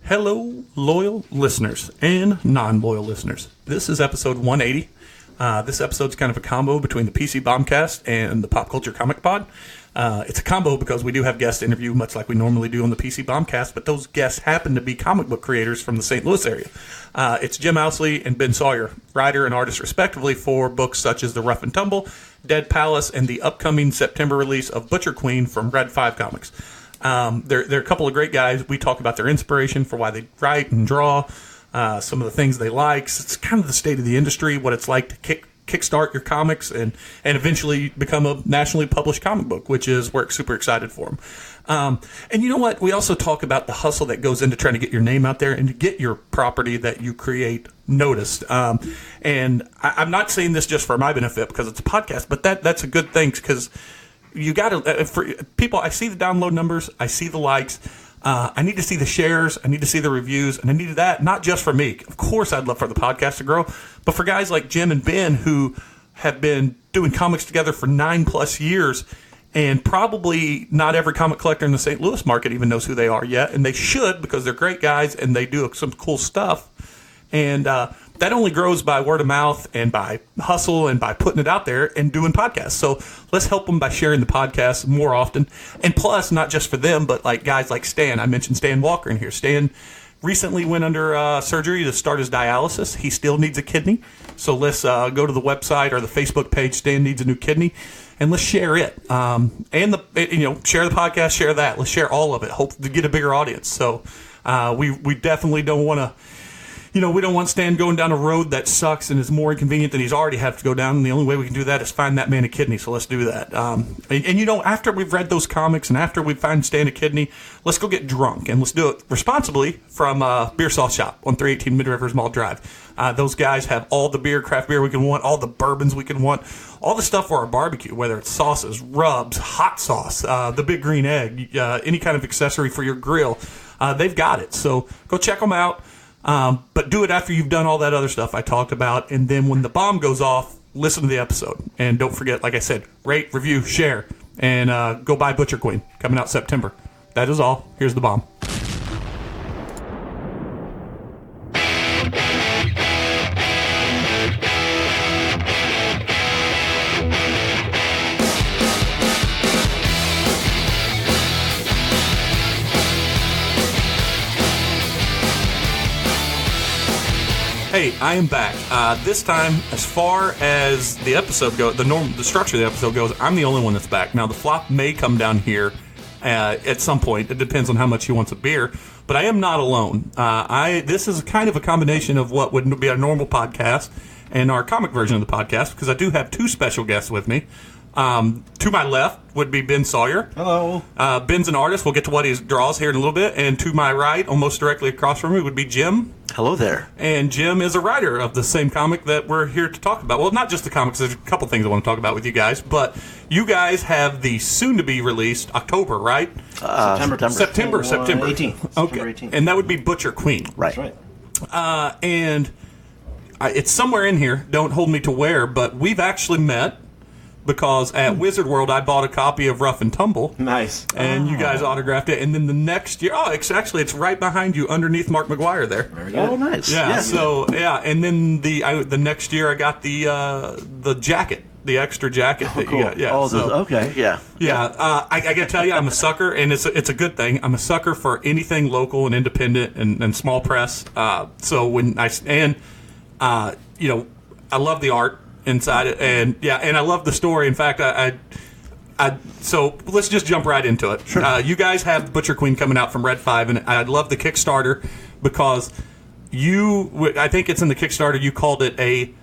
Hello, loyal listeners and non-loyal listeners. This is episode 180. This episode's kind of a combo between the PC Bombcast and the Pop Culture Comic Pod. It's a combo because we do have guest interview, much like we normally do on the PC Bombcast, but those guests happen to be comic book creators from the St. Louis area. It's Jim Owsley and Ben Sawyer, writer and artist respectively for books such as The Rough and Tumble, Dead Palace, and the upcoming September release of Butcher Queen from Red 5 Comics. They're a couple of great guys. We talk about their inspiration for why they write and draw, some of the things they like. It's kind of the state of the industry, what it's like to kickstart your comics and eventually become a nationally published comic book, which is we're super excited for them. And you know what? We also talk about the hustle that goes into trying to get your name out there and to get your property that you create noticed. And I'm not saying this just for my benefit because it's a podcast, but that's a good thing because you got to, for people, I see the download numbers, I see the likes. I need to see the shares. I need to see the reviews. And I need that not just for me. Of course, I'd love for the podcast to grow. But for guys like Jim and Ben who have been doing comics together for 9+ years. And probably not every comic collector in the St. Louis market even knows who they are yet. And they should because they're great guys and they do some cool stuff. And that only grows by word of mouth and by hustle and by putting it out there and doing podcasts. So let's help them by sharing the podcast more often. And plus, not just for them, but like guys like Stan. I mentioned Stan Walker in here. Stan recently went under surgery to start his dialysis. He still needs a kidney. So let's go to the website or the Facebook page, Stan Needs a New Kidney, and let's share it. And share the podcast, share that. Let's share all of it. Hope to get a bigger audience. So we definitely don't want to. We don't want Stan going down a road that sucks and is more inconvenient than he's already had to go down. And the only way we can do that is find that man a kidney. So let's do that. After we've read those comics and after we find Stan a kidney, let's go get drunk. And let's do it responsibly from Beer Sauce Shop on 318 Mid Rivers Mall Drive. Those guys have all the craft beer we can want, all the bourbons we can want, all the stuff for our barbecue, whether it's sauces, rubs, hot sauce, the big green egg, any kind of accessory for your grill. They've got it. So go check them out. But do it after you've done all that other stuff I talked about. And then when the bomb goes off, listen to the episode. And don't forget, like I said, rate, review, share, and go buy Butcher Queen coming out September. That is all. Here's the bomb. Hey, I am back. This time, as far as the episode goes, the structure of the episode goes, I'm the only one that's back. Now, the flop may come down here at some point. It depends on how much he wants of beer. But I am not alone. This is kind of a combination of what would be a normal podcast and our comic version of the podcast, because I do have two special guests with me. To my left would be Ben Sawyer. Hello. Ben's an artist. We'll get to what he draws here in a little bit. And to my right, almost directly across from me, would be Jim. Hello there. And Jim is a writer of the same comic that we're here to talk about. Well, not just the comics. There's a couple things I want to talk about with you guys. But you guys have the soon-to-be-released October, right? September. 18th. Okay. 18th. And that would be Butcher Queen. Right. That's right. And it's somewhere in here. Don't hold me to where. But we've actually met. Because at Wizard World, I bought a copy of Rough and Tumble. Nice. And you guys autographed it. And then the next year, it's right behind you underneath Mark McGuire there. Very good. Oh, nice. Yeah. So, and then the next year I got the jacket, the extra jacket that cool. you got. Yeah. Okay. Yeah. Yeah. I got to tell you, I'm a sucker, and it's a good thing. I'm a sucker for anything local and independent and small press. So when I love the art inside it, and I love the story. In fact, so let's just jump right into it. Sure. You guys have Butcher Queen coming out from Red 5, and I love the Kickstarter because I think it's in the Kickstarter, you called it a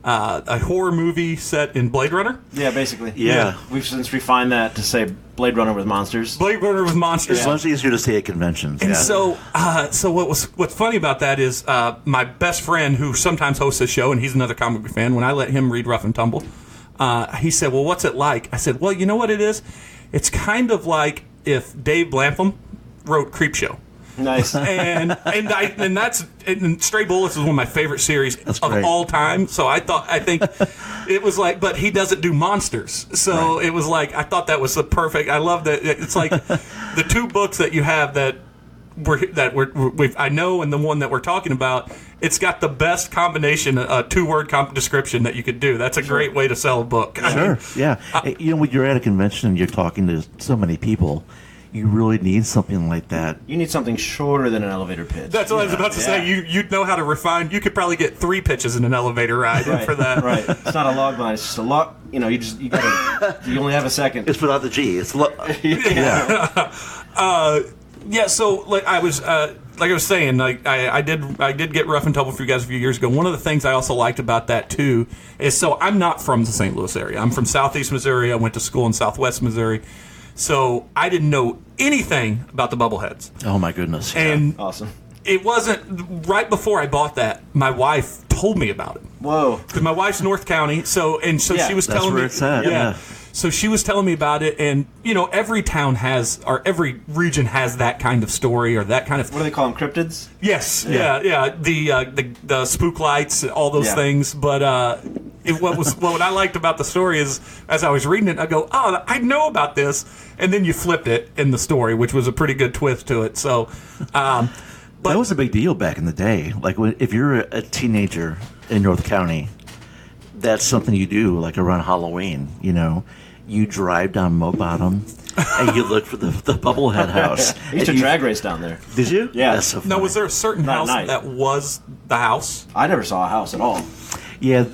horror movie set in Blade Runner. Yeah, basically. Yeah. We've since refined that to say Blade Runner with monsters. Blade Runner with monsters. It's much easier to say at conventions. And yeah. so what's funny about that is my best friend who sometimes hosts a show, and he's another comic book fan, when I let him read Rough and Tumble, he said, well, what's it like? I said, well, you know what it is? It's kind of like if Dave Blantham wrote Creepshow. Nice. and Stray Bullets is one of my favorite series of all time. So I think it was like, but he doesn't do monsters. So It was like, I thought that was the perfect. I love that. It's like the two books that you have that I know, and the one that we're talking about, it's got the best combination, a 2-word description that you could do. That's a great way to sell a book. Sure, yeah. When you're at a convention and you're talking to so many people, you really need something like that. You need something shorter than an elevator pitch. That's what I was about to say. You'd know how to refine. You could probably get 3 pitches in an elevator ride for that. Right. It's not a log line. It's just a log. You only have a second. It's without the G. It's Yeah. So like I was saying, like I did get rough and tumble for you guys a few years ago. One of the things I also liked about that too is, so I'm not from the St. Louis area. I'm from Southeast Missouri. I went to school in Southwest Missouri. So I didn't know anything about the Bubbleheads. Oh my goodness! And awesome. It wasn't right before I bought that. My wife told me about it. Whoa! Because my wife's North County, so she was telling me. That's where it's at. Yeah. So she was telling me about it, and every town has, or every region has that kind of story or that kind of. What do they call them? Cryptids? Yes. Yeah. The spook lights, all those things, but. What I liked about the story is, as I was reading it, I go, oh, I know about this, and then you flipped it in the story, which was a pretty good twist to it. So, that was a big deal back in the day. Like if you're a teenager in North County, that's something you do. Like around Halloween, you drive down Mo Bottom and you look for the Bubblehead house. I used to drag race down there. Did you? Yeah. That's so funny. Now, was there a certain house that was the house? I never saw a house at all. Yeah,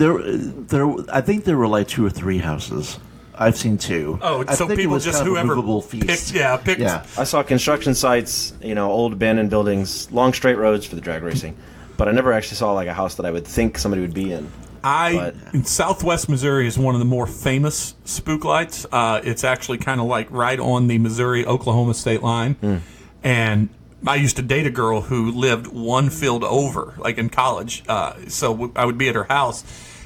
I think there were like 2 or 3 houses. I've seen 2. Oh, I so think people it was just kind of a whoever movable feast. picked. Yeah. I saw construction sites, old abandoned buildings, long straight roads for the drag racing, but I never actually saw like a house that I would think somebody would be in. In Southwest Missouri is one of the more famous spook lights. It's actually kind of like right on the Missouri-Oklahoma state line, and I used to date a girl who lived one field over, like in college. So I would be at her house,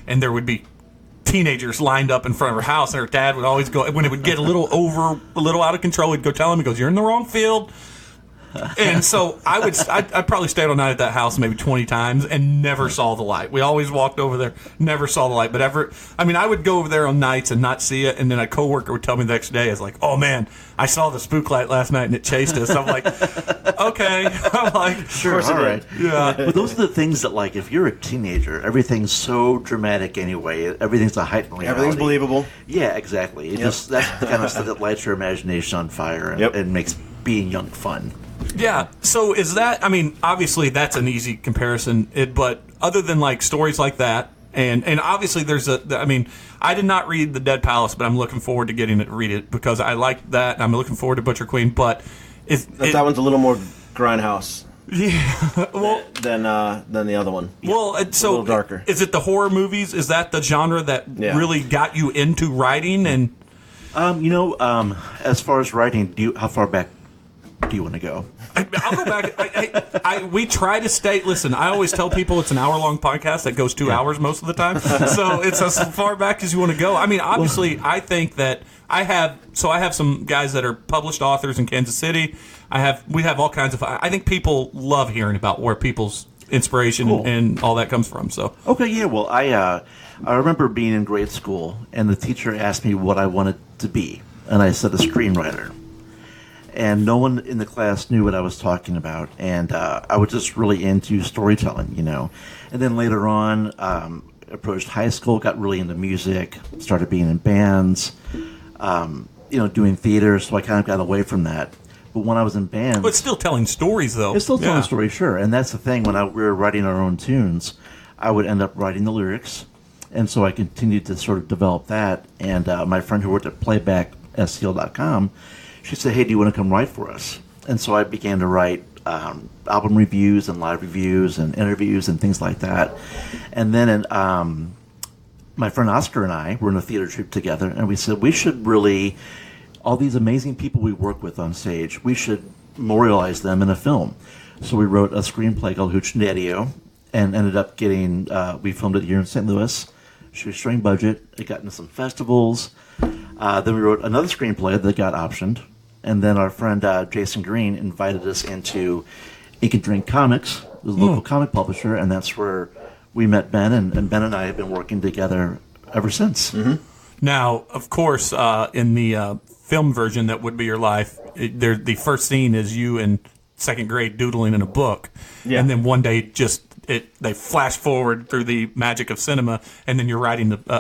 and there would be teenagers lined up in front of her house, and her dad would always go, when it would get a little out of control, he'd go tell him, he goes, "You're in the wrong field." And so I'd probably stayed all night at that house maybe 20 times and never saw the light. We always walked over there, never saw the light. But I would go over there on nights and not see it, and then a coworker would tell me the next day, "It's like, oh man, I saw the spook light last night and it chased us." I'm like, okay. I'm like, sure, all right. Yeah. But those are the things that, like, if you're a teenager, everything's so dramatic anyway. Everything's a heightened reality. Everything's believable. Yeah, exactly. That's the kind of stuff that lights your imagination on fire and makes being young fun. Yeah. So is that? I mean, obviously that's an easy comparison. But other than like stories like that, and obviously there's I did not read The Dead Palace, but I'm looking forward to getting to read it because I like that. I'm looking forward to Butcher Queen, but that one's a little more grindhouse. Yeah. Well, than the other one. Well, so a little darker. Is it the horror movies? Is that the genre that really got you into writing? And as far as writing, how far back do you want to go? I'll go back. We try to stay. Listen, I always tell people it's an hour-long podcast that goes 2 hours most of the time. So it's as far back as you want to go. I mean, obviously, I think that I have some guys that are published authors in Kansas City. We have all kinds of. I think people love hearing about where people's inspiration and all that comes from. So okay, yeah. Well, I remember being in grade school, and the teacher asked me what I wanted to be, and I said a screenwriter. And no one in the class knew what I was talking about, and I was just really into storytelling, And then later on, approached high school, got really into music, started being in bands, doing theater. So I kind of got away from that. But when I was in bands, but it's still telling stories, though. It's still telling stories, sure. And that's the thing. When we were writing our own tunes, I would end up writing the lyrics, and so I continued to sort of develop that. And my friend who worked at PlaybackSTL.com. She said, "Hey, do you want to come write for us?" And so I began to write album reviews and live reviews and interviews and things like that. And then my friend Oscar and I were in a theater troupe together, and we said, we should really, all these amazing people we work with on stage, we should memorialize them in a film. So we wrote a screenplay called Hooch and Daddy-O, and ended up getting, we filmed it here in St. Louis, shoestring budget. It got into some festivals. Then we wrote another screenplay that got optioned. And then our friend Jason Green invited us into Ink and Drink Comics, the local comic publisher, and that's where we met Ben, and Ben and I have been working together ever since. Mm-hmm. Now, of course, in the film version that Would Be Your Life, the first scene is you and second grade doodling in a book, Yeah. and then one day they flash forward through the magic of cinema, and then you're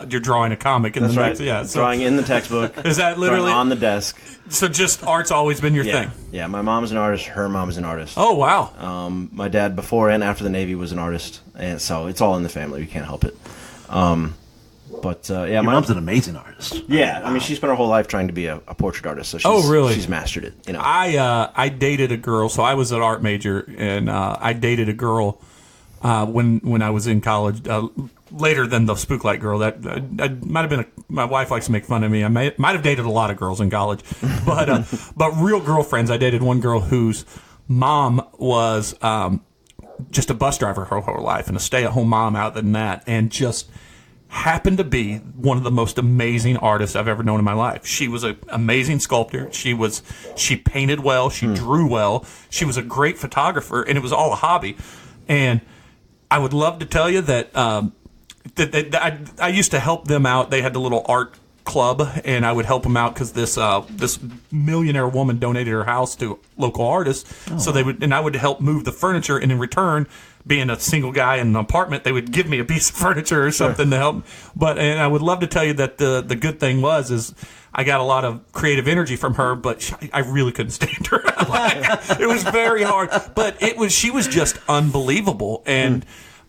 you're drawing a comic. And That's the right. next, yeah. So Drawing in the textbook. is that literally on the desk? So just art's always been your Yeah. thing. Yeah. My mom's an artist. Her mom is an artist. Oh wow. My dad, before and after the Navy, was an artist, and so it's all in the family. We can't help it. Yeah, Your my mom's an amazing artist. Yeah, I mean, she spent her whole life trying to be a portrait artist. So she's mastered it. You know, I dated a girl, so I was an art major, and I dated a girl when I was in college. Later than the Spooklight girl, that I might have been. My wife likes to make fun of me. I might have dated a lot of girls in college, but real girlfriends. I dated one girl whose mom was just a bus driver her whole life and a stay-at-home mom out than that, and just happened to be one of the most amazing artists I've ever known in my life. She was an amazing sculptor. She painted well. She drew well. She was a great photographer, and it was all a hobby. And I would love to tell you that, I used to help them out. They had the little art club, and I would help them out because this millionaire woman donated her house to local artists. So I would help move the furniture, and in return, being a single guy in an apartment, they would give me a piece of furniture or something to help. And I would love to tell you that the good thing is I got a lot of creative energy from her, but I really couldn't stand her. It was very hard, but she was just unbelievable. And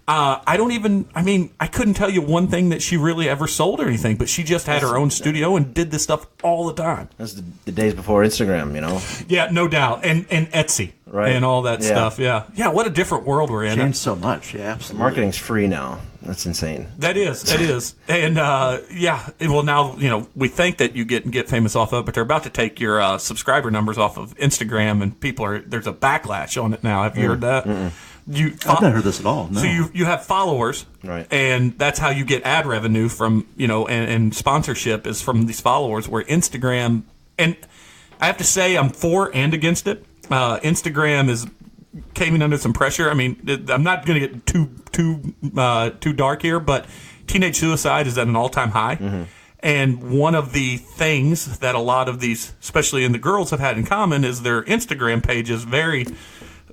I couldn't tell you one thing that she really ever sold or anything, but she just had her own studio and did this stuff all the time. that's the days before Instagram. You know, Yeah, no doubt. And Etsy. Right. And all that Yeah. stuff. Yeah. Yeah, what a different world we're in. Changed so much. Yeah, absolutely. marketing's free now. That's insane. That is. And well, now, we think that you get famous off of it, but they're about to take your subscriber numbers off of Instagram, and there's a backlash on it now. Have you heard that? I've not heard this at all. No. So you have followers, Right. And that's how you get ad revenue from, and sponsorship is from these followers, where Instagram, and I have to say I'm for and against it. Instagram came in under some pressure. I mean, I'm not going to get too dark here, but teenage suicide is at an all-time high. Mm-hmm. And one of the things that a lot of these, especially in the girls, have had in common is their Instagram pages a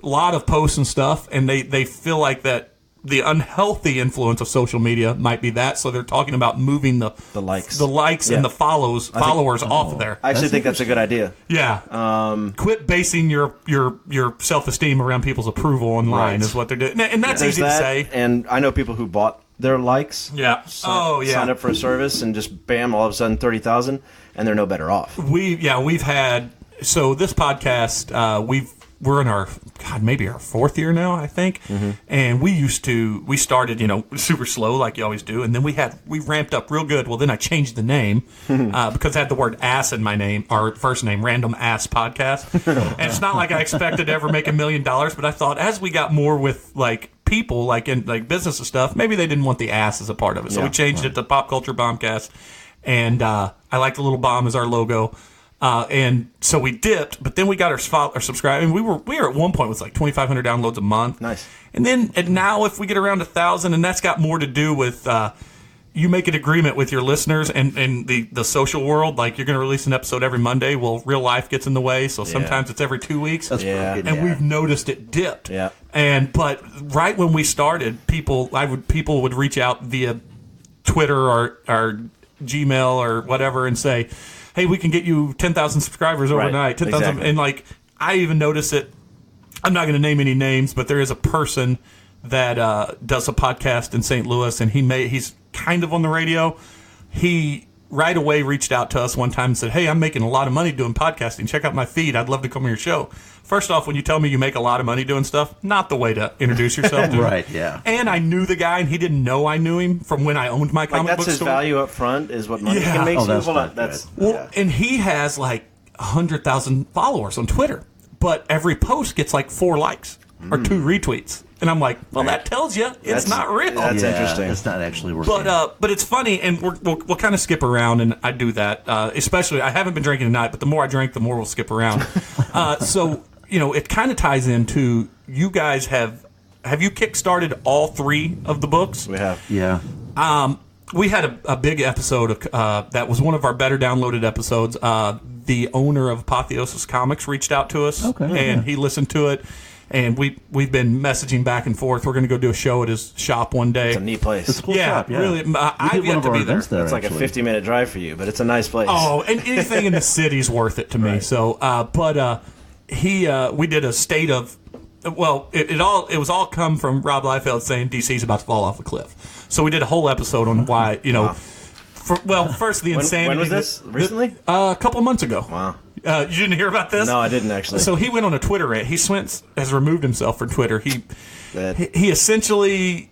lot of posts and stuff, and they feel like that the unhealthy influence of social media might be that, so they're talking about moving the likes. Yeah. And the followers off of there. I actually think that's a good idea. Yeah. Quit basing your self-esteem around people's approval online Right. is what they're doing. And that's There's easy that, to say. and I know people who bought their likes. Yeah. Signed up for a service, and just bam, all of a sudden 30,000, and they're no better off. We've had, so this podcast, we're in maybe our fourth year now, I think. Mm-hmm. And we started, super slow like you always do. And then we ramped up real good. Well, then I changed the name because I had the word ass in my name, our first name, Random Ass Podcast. And it's not like I expected to ever make $1 million, but I thought as we got more with like people, like in like business and stuff, maybe they didn't want the ass as a part of it. So we changed it to Pop Culture Bombcast. And I like the little bomb as our logo. And so we dipped, but then we got our subscribe, and we were at one point with like 2,500 downloads a month. Nice. And now if we get around 1,000, and that's got more to do with you make an agreement with your listeners and the social world, like you're going to release an episode every Monday. Well, real life gets in the way, so sometimes it's every 2 weeks. That's Yeah. pretty And good. we've noticed it dipped. Yeah. But right when we started, people would reach out via Twitter or Gmail or whatever and say, hey, we can get you 10,000 subscribers overnight. 10,000, exactly. And like I even noticed it. I'm not going to name any names, but there is a person that does a podcast in St. Louis, and he's kind of on the radio. He right away reached out to us one time and said, hey, I'm making a lot of money doing podcasting. Check out my feed. I'd love to come on your show. First off, when you tell me you make a lot of money doing stuff, not the way to introduce yourself to Right, yeah. And I knew the guy, and he didn't know I knew him from when I owned my Like comic that's book his store. value up front is what money Yeah. can make. Oh, that's Hold on, not that's good. Well, and he has like 100,000 followers on Twitter, but every post gets like 4 likes or 2 retweets. And I'm like, well, that tells you it's That's- not real. that's interesting. It's not actually working. But it's funny, and we'll kind of skip around, and I do that. Especially, I haven't been drinking tonight, but the more I drink, the more we'll skip around. So it kind of ties into you guys have you kickstarted all 3 of the books? we have. Yeah. We had a big episode of that was one of our better downloaded episodes. the owner of Apotheosis Comics reached out to us, Okay. and he listened to it. And we've been messaging back and forth. We're going to go do a show at his shop one day. It's a neat place. It's a cool Yeah, shop, yeah. really. We I've did one yet of to our be there. events there. It's like actually. a 50-minute drive for you, but it's a nice place. Oh, and anything in the city's worth it to me. Right. So, we did a state of, well, it was all come from Rob Liefeld saying DC's about to fall off a cliff. So we did a whole episode on why, first the insanity. When was this? Recently? A couple of months ago. Wow. You didn't hear about this? No, I didn't actually. So he went on a Twitter rant. Has removed himself from Twitter. He essentially,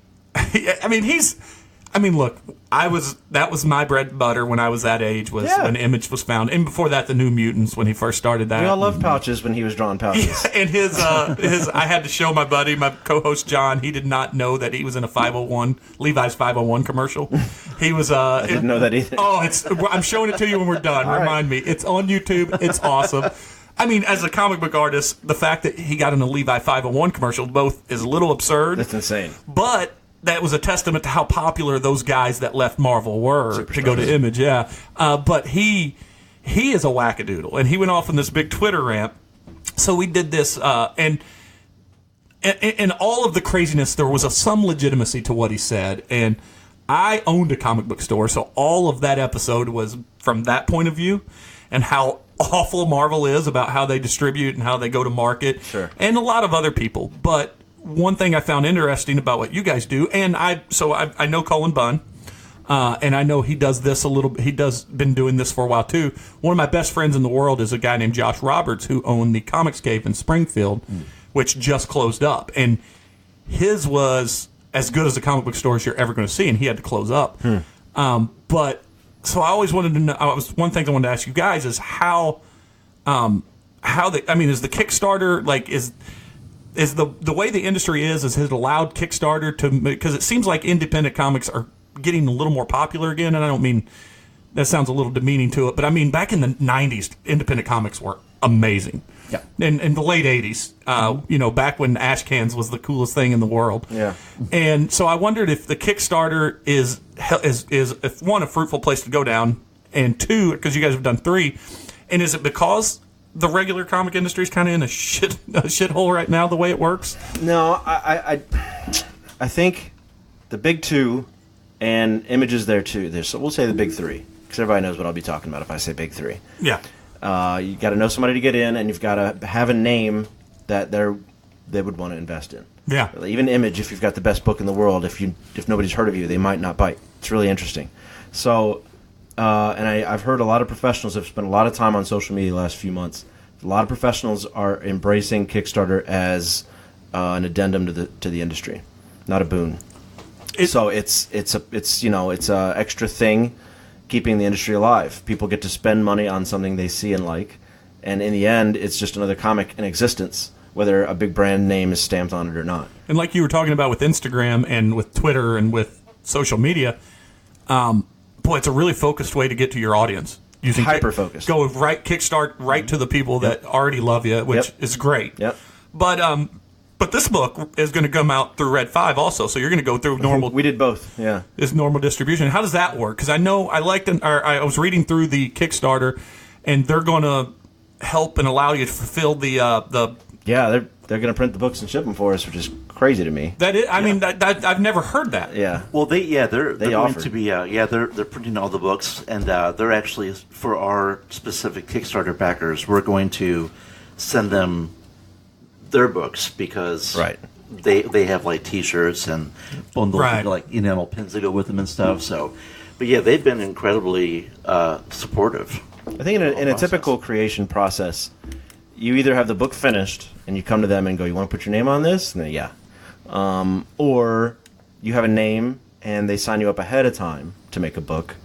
look, that was my bread and butter when I was that age, was Yeah. when Image was found. And before that, the New Mutants, when he first started that. We all loved pouches when he was drawing pouches. And his I had to show my buddy, my co-host John, he did not know that he was in a Levi's 501 commercial. He was I didn't know that either. Oh, I'm showing it to you when we're done. Remind me. It's on YouTube. It's awesome. I mean, as a comic book artist, the fact that he got in a Levi 501 commercial both is a little absurd. That's insane. But that was a testament to how popular those guys that left Marvel were to go to Image, yeah. But he is a wackadoodle, and he went off on this big Twitter rant. So we did this, and all of the craziness, there was some legitimacy to what he said. And I owned a comic book store, so all of that episode was from that point of view, and how awful Marvel is about how they distribute and how they go to market, Sure. and a lot of other people. But one thing I found interesting about what you guys do, and I know Cullen Bunn, and I know he does this a little. Been doing this for a while too. One of my best friends in the world is a guy named Josh Roberts, who owned the Comics Cave in Springfield, which just closed up, and his was as good as the comic book stores you're ever going to see, and he had to close up. But so I always wanted to know. One thing I wanted to ask you guys is how they. I mean, is the Kickstarter is the way the industry is it allowed Kickstarter to, because it seems like independent comics are getting a little more popular again, and I don't mean that sounds a little demeaning to it, but I mean back in the 90s independent comics were amazing. Yeah. In the late 80s, back when ash cans was the coolest thing in the world. Yeah. And so I wondered if the Kickstarter is if one, a fruitful place to go down, and two, because you guys have done 3, and is it because the regular comic industry is kind of in a shithole right now, the way it works? No, I think the big 2 and Image is there too. So we'll say the big 3, because everybody knows what I'll be talking about if I say big 3. Yeah. You got to know somebody to get in, and you've got to have a name that they would want to invest in. Yeah. Even Image, if you've got the best book in the world, if nobody's heard of you, they might not bite. It's really interesting. So, and I've heard a lot of professionals have spent a lot of time on social media the last few months. A lot of professionals are embracing Kickstarter as an addendum to the industry, not a boon. So it's a extra thing keeping the industry alive. People get to spend money on something they see and like, and in the end, it's just another comic in existence, whether a big brand name is stamped on it or not. And like you were talking about with Instagram and with Twitter and with social media, it's a really focused way to get to your audience. Using Hyper-focused. Go kickstart right to the people that already love you, which is great. Yep. But this book is going to come out through Red 5 also, so you're going to go through normal. We did both, yeah. Is normal distribution. How does that work? Because I know I was reading through the Kickstarter, and they're going to help and allow you to fulfill the. Yeah, they're going to print the books and ship them for us, which is crazy to me. That is, I mean, that I've never heard that. Yeah. Well, they're going offered. to be they're printing all the books, and they're actually, for our specific Kickstarter backers, we're going to send them their books, because they have like T-shirts and bundles of, like enamel pins that go with them and stuff. So, but yeah, they've been incredibly supportive. I think in a typical creation process, you either have the book finished and you come to them and go, "You want to put your name on this?" And then or you have a name and they sign you up ahead of time to make a book,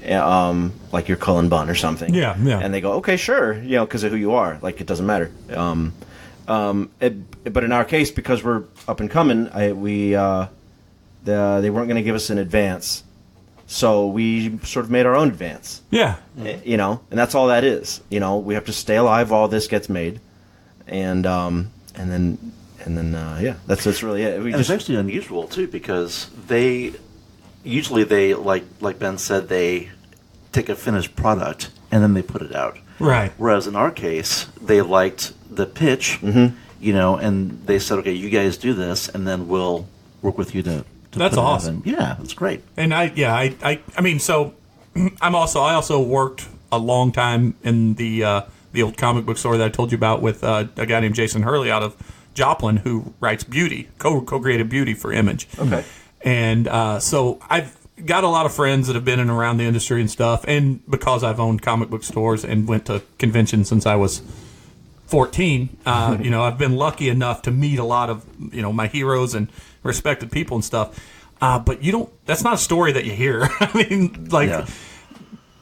like your Cullen Bunn or something. Yeah. And they go, "Okay, sure," because of who you are. Like, it doesn't matter. But in our case, because we're up and coming, they weren't going to give us an advance, so we sort of made our own advance. Yeah. And that's all that is. We have to stay alive while this gets made, and then that's really it. It's actually unusual too, because they usually like Ben said, they take a finished product and then they put it out. Right. Whereas in our case, they liked the pitch, you know, and they said, okay, you guys do this, and then we'll work with you to That's put it out. awesome. And yeah, that's great. And I mean, so I also worked a long time in the old comic book store that I told you about with a guy named Jason Hurley out of Joplin, who writes Beauty, co-created Beauty for Image. Okay. And so I've got a lot of friends that have been in and around the industry and stuff, and because I've owned comic book stores and went to conventions since I was 14, you know, I've been lucky enough to meet a lot of, you know, my heroes and respected people and stuff. But that's not a story that you hear. I mean, like,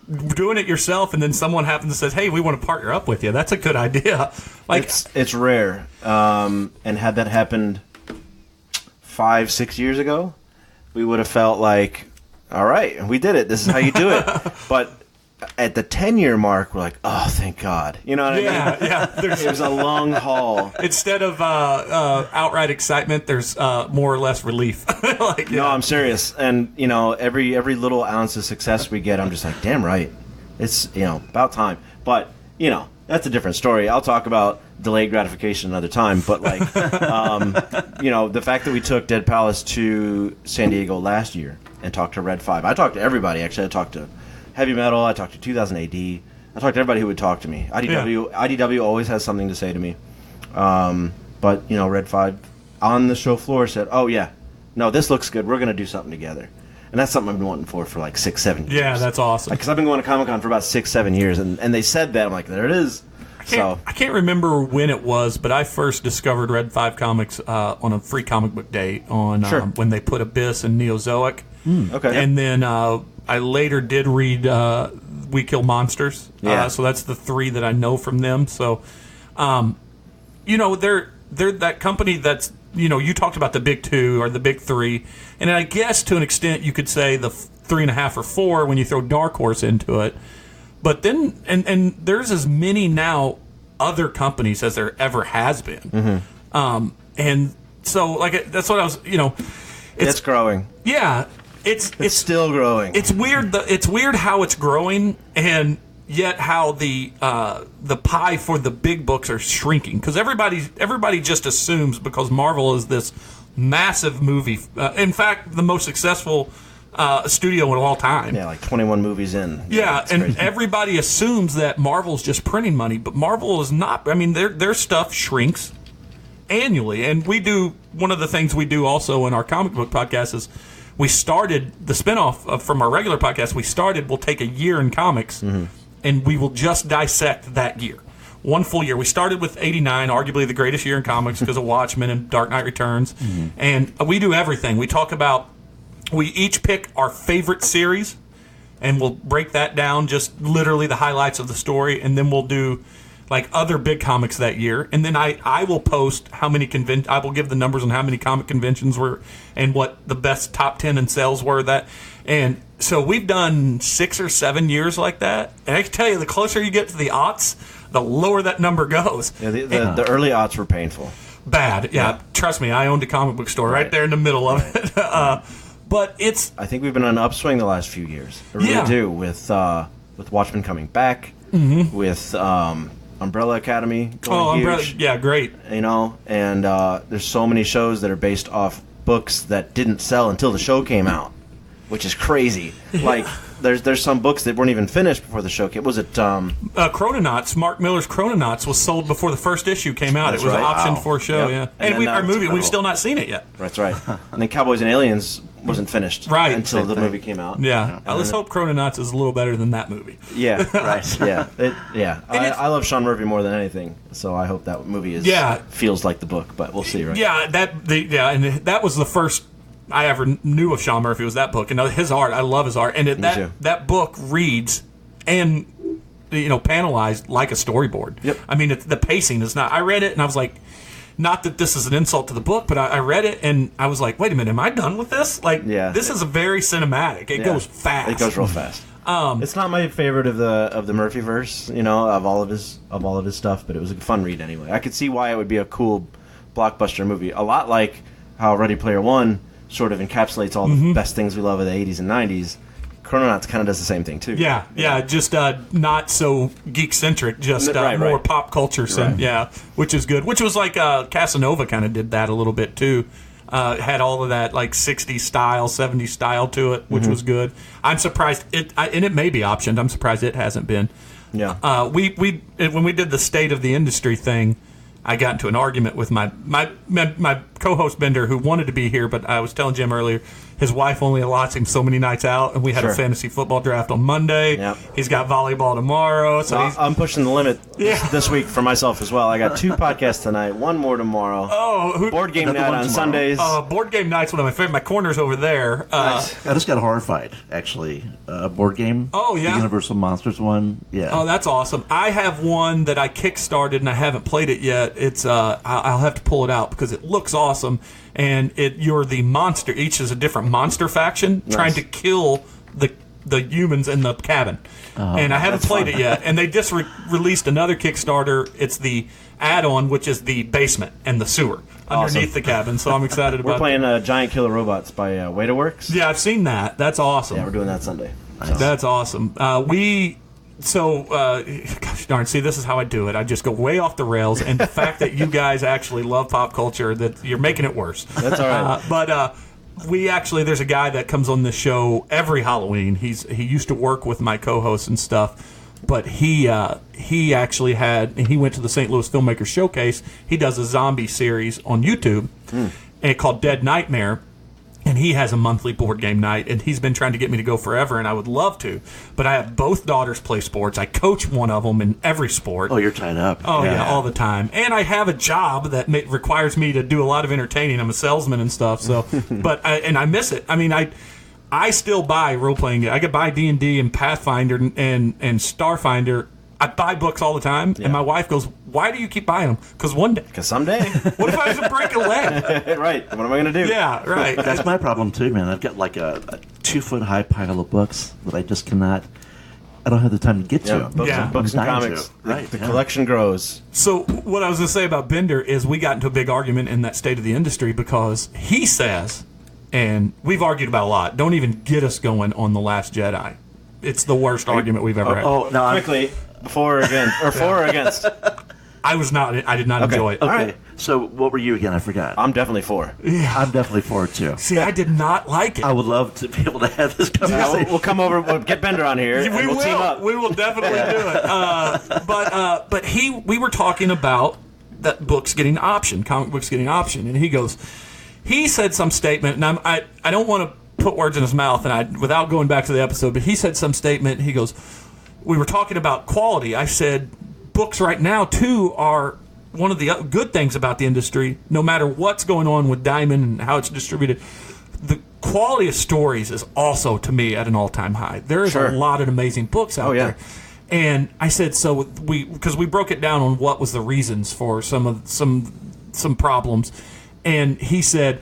doing it yourself and then someone happens and says, hey, we want to partner up with you. That's a good idea. Like, it's rare. And had that happened 5-6 years ago, we would have felt like, all right, we did it. This is how you do it. But at the 10-year mark, we're like, oh, thank God. You know what I mean? yeah. It was a long haul. Instead of outright excitement, there's more or less relief. Like, No, I'm serious. And, you know, every little ounce of success we get, I'm just like, damn right. It's, you know, about time. But, you know, that's a different story. I'll talk about delayed gratification another time. But, like, you know, the fact that we took Dead Palace to San Diego last year and talked to Red 5. I talked to everybody, actually. I talked to Heavy Metal. I talked to 2000 AD. I talked to everybody who would talk to me. IDW always has something to say to me. But, you know, Red 5 on the show floor said, oh, yeah, no, this looks good. We're going to do something together. And that's something I've been wanting for like 6-7 years. Yeah, that's awesome. Because I've been going to Comic-Con for about 6-7 years, and they said that. I'm like, there it is. I can't remember when it was, but I first discovered Red 5 Comics on a free comic book day on when they put Abyss and Neozoic. Okay. And then I later did read We Kill Monsters. Yeah. So that's the 3 that I know from them. So, you know, they're that company that's, you know, you talked about the big 2 or the big 3. And I guess to an extent you could say the 3.5 or 4 when you throw Dark Horse into it. But then, and there's as many now other companies as there ever has been. And so, like, that's what I was, you know. It's growing. Yeah. It's still growing. It's weird. It's weird how it's growing, and yet how the pie for the big books are shrinking. Because everybody just assumes because Marvel is this massive movie. In fact, the most successful studio of all time. Yeah, like 21 movies in. Yeah, and crazy. everybody assumes that Marvel's just printing money, but Marvel is not. I mean, their stuff shrinks annually, and we do one of the things we do also in our comic book podcast is we started the spinoff from our regular podcast. We'll take a year in comics, and we will just dissect that year. One full year. We started with 89, arguably the greatest year in comics because of Watchmen and Dark Knight Returns, and we do everything. We talk about. We each pick our favorite series, and we'll break that down, just literally the highlights of the story, and then we'll do like other big comics that year. And then I will post how many I will give the numbers on how many comic conventions were and what the best top 10 in sales were. And so we've done 6 or 7 years like that. And I can tell you, the closer you get to the aughts, the lower that number goes. Yeah, the early aughts were painful. Bad. Yeah. Trust me, I owned a comic book store right there in the middle of it. But it's... I think we've been on an upswing the last few years. I really do. With Watchmen coming back, with Umbrella Academy going huge. Umbrella, yeah, great. You know, and there's so many shows that are based off books that didn't sell until the show came out, which is crazy. Like, there's some books that weren't even finished before the show came. Was it... Chrononauts, Mark Miller's Chrononauts was sold before the first issue came out. That's it was right. optioned for a show, Yep. yeah. And our movie, incredible. we've still not seen it yet. That's right. And then Cowboys and Aliens wasn't finished until the movie came out. Yeah. Let's hope Chrononauts is a little better than that movie. Yeah, right. Yeah. I love Sean Murphy more than anything, so I hope that movie feels like the book, but we'll see, right? Yeah, and that was the first I ever knew of Sean Murphy was that book. And his art, I love his art. And that book reads and, you know, panelized like a storyboard. Yep. I mean, the pacing is not... I read it and I was like... Not that this is an insult to the book, but I read it and I was like, wait a minute, am I done with this? Like, this is very cinematic. It goes fast. It goes real fast. It's not my favorite of the Murphyverse, you know, of all of his stuff, but it was a fun read anyway. I could see why it would be a cool blockbuster movie. A lot like how Ready Player One sort of encapsulates all the best things we love of the 80s and 90s. Chrononauts kind of does the same thing too. Yeah, just not so geek-centric, just Right, more right. pop culture, which is good. Which was like Casanova kind of did that a little bit too. Had all of that like 60s style, 70s style to it, which was good. I'm surprised and it may be optioned. I'm surprised it hasn't been. Yeah. When we did the state of the industry thing, I got into an argument with my co-host Bender, who wanted to be here, but I was telling Jim earlier, his wife only allots him so many nights out, and we had a Sure. fantasy football draft on Monday. Yep. He's got volleyball tomorrow, so Well, he's I'm pushing the limit Yeah. this week for myself as well. I got 2 podcasts tonight, 1 more tomorrow. Board game Another night one on tomorrow. Sundays. board game night's one of my favorite. My corner's over there. I just got horrified, actually. Board game. Oh, yeah? The Universal Monsters one. Yeah. Oh, that's awesome. I have one that I kickstarted and I haven't played it yet. It's I'll have to pull it out because it looks awesome. And you're the monster. Each is a different monster faction trying to kill the humans in the cabin. And I haven't played it yet. And they just released another Kickstarter. It's the add-on, which is the basement and the sewer underneath the cabin. So I'm excited about We're playing Giant Killer Robots by WadaWorks. Yeah, I've seen that. That's awesome. Yeah, we're doing that Sunday. That's awesome. Gosh darn, see, this is how I do it. I just go way off the rails, and the fact that you guys actually love pop culture, that you're making it worse. That's all right. There's a guy that comes on the show every Halloween. He used to work with my co-hosts and stuff, but he actually he went to the St. Louis Filmmakers Showcase. He does a zombie series on YouTube, and called Dead Nightmare. And he has a monthly board game night, and he's been trying to get me to go forever, and I would love to. But I have both daughters play sports. I coach one of them in every sport. Oh, you're tied up. Oh, yeah, all the time. And I have a job that requires me to do a lot of entertaining. I'm a salesman and stuff. So, I miss it. I mean, I still buy role-playing games. I could buy D&D and Pathfinder and Starfinder. I buy books all the time, and my wife goes, "Why do you keep buying them?" Because one day. Because someday. What if I have to break a leg? Right. What am I going to do? Yeah, right. That's my problem too, man. I've got like a 2-foot high pile of books that I just cannot. I don't have the time to get Yeah, to. books, Yeah. and, books I'm and dying comics. to. Right, The yeah. collection grows. So what I was going to say about Bender is we got into a big argument in that state of the industry because he says, and we've argued about a lot, don't even get us going on The Last Jedi. It's the worst argument we've ever had. Oh no! Quickly, for or against? Or for or against? I did not enjoy it. Okay. right. So what were you again? I forgot. I'm definitely for. I'm definitely for it too. See, I did not like it. I would love to be able to have this conversation. We'll come over. We'll get Bender on here. And we'll team up. We will definitely do it. But we were talking about that books getting optioned, comic books getting optioned, and he said some statement, and I don't want to put words in his mouth, and without going back to the episode, but he said some statement. He goes, we were talking about quality. I said, books right now too are one of the good things about the industry. No matter what's going on with Diamond and how it's distributed, the quality of stories is also, to me, at an all-time high. There is Sure. a lot of amazing books out yeah. there. And I said, so because we broke it down on what was the reasons for some problems, and he said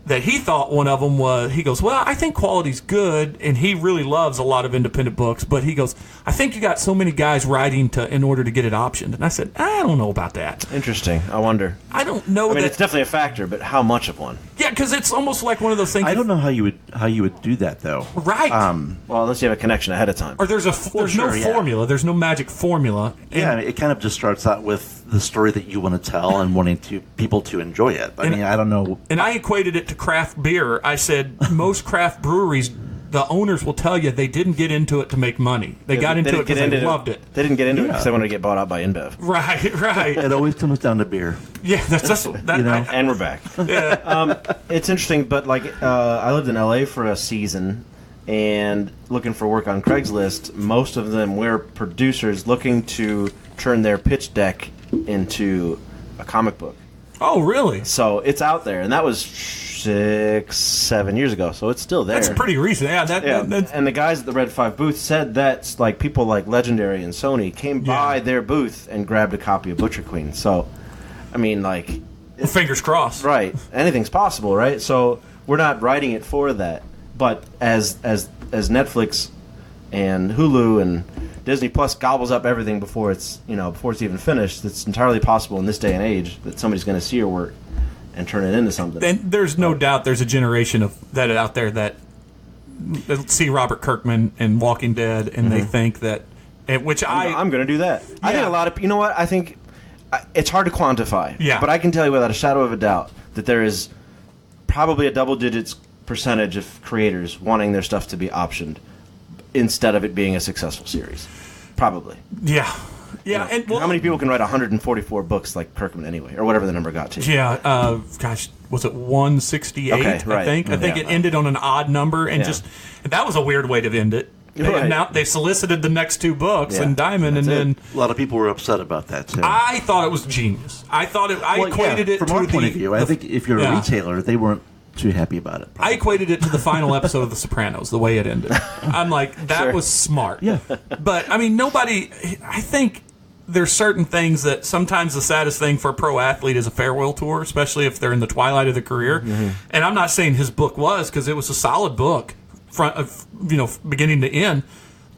that he thought one of them was, he goes, well, I think quality's good, and he really loves a lot of independent books, but he goes, I think you got so many guys writing in order to get it optioned. And I said, I don't know about that. Interesting. I wonder. I don't know I mean, that. it's definitely a factor, but how much of one? Yeah, because it's almost like one of those things. I don't know how you would do that though. Right. Well, unless you have a connection ahead of time. Or there's no sure, yeah. formula. There's no magic formula. And Yeah, I mean, it kind of just starts out with the story that you want to tell and wanting people to enjoy it. I mean, I don't know. And I equated it to craft beer. I said most craft breweries, the owners will tell you they didn't get into it to make money. They got into it because they loved it. They didn't get into it because they wanted to get bought out by InBev. Right. It always comes down to beer. Yeah, that's that. You know? And we're back. It's interesting, but I lived in LA for a season, and looking for work on Craigslist, most of them were producers looking to turn their pitch deck into a comic book. Oh, really? So it's out there, and that was 6-7 years ago. So it's still there. That's pretty recent. Yeah, that's, And the guys at the Red 5 booth said that people like Legendary and Sony came by their booth and grabbed a copy of Butcher Queen. So, I mean, fingers crossed. right, anything's possible, right? So we're not writing it for that, but as Netflix and Hulu and Disney Plus gobbles up everything before it's even finished, it's entirely possible in this day and age that somebody's going to see your work and turn it into something. And there's no doubt there's a generation of that out there that see Robert Kirkman in Walking Dead, and they think that, which I'm going to do that. I think a lot of, you know what? I think it's hard to quantify. Yeah. But I can tell you without a shadow of a doubt that there is probably a double digits percentage of creators wanting their stuff to be optioned instead of it being a successful series. Probably. Yeah. And how many people can write 144 books like Kirkman anyway, or whatever the number got to? Yeah, gosh, was it 168? Okay, right. I think it ended on an odd number, and that was a weird way to end it. They solicited the next 2 books in Diamond, and then a lot of people were upset about that too. I thought it was genius. I equated it from to our point of view. I think if you're a retailer, they weren't too happy about it. I equated it to the final episode of The Sopranos, the way it ended. I'm like, that was smart. Yeah. But, I mean, I think there's certain things that sometimes the saddest thing for a pro athlete is a farewell tour, especially if they're in the twilight of their career. Mm-hmm. And I'm not saying his book was, because it was a solid book, beginning to end.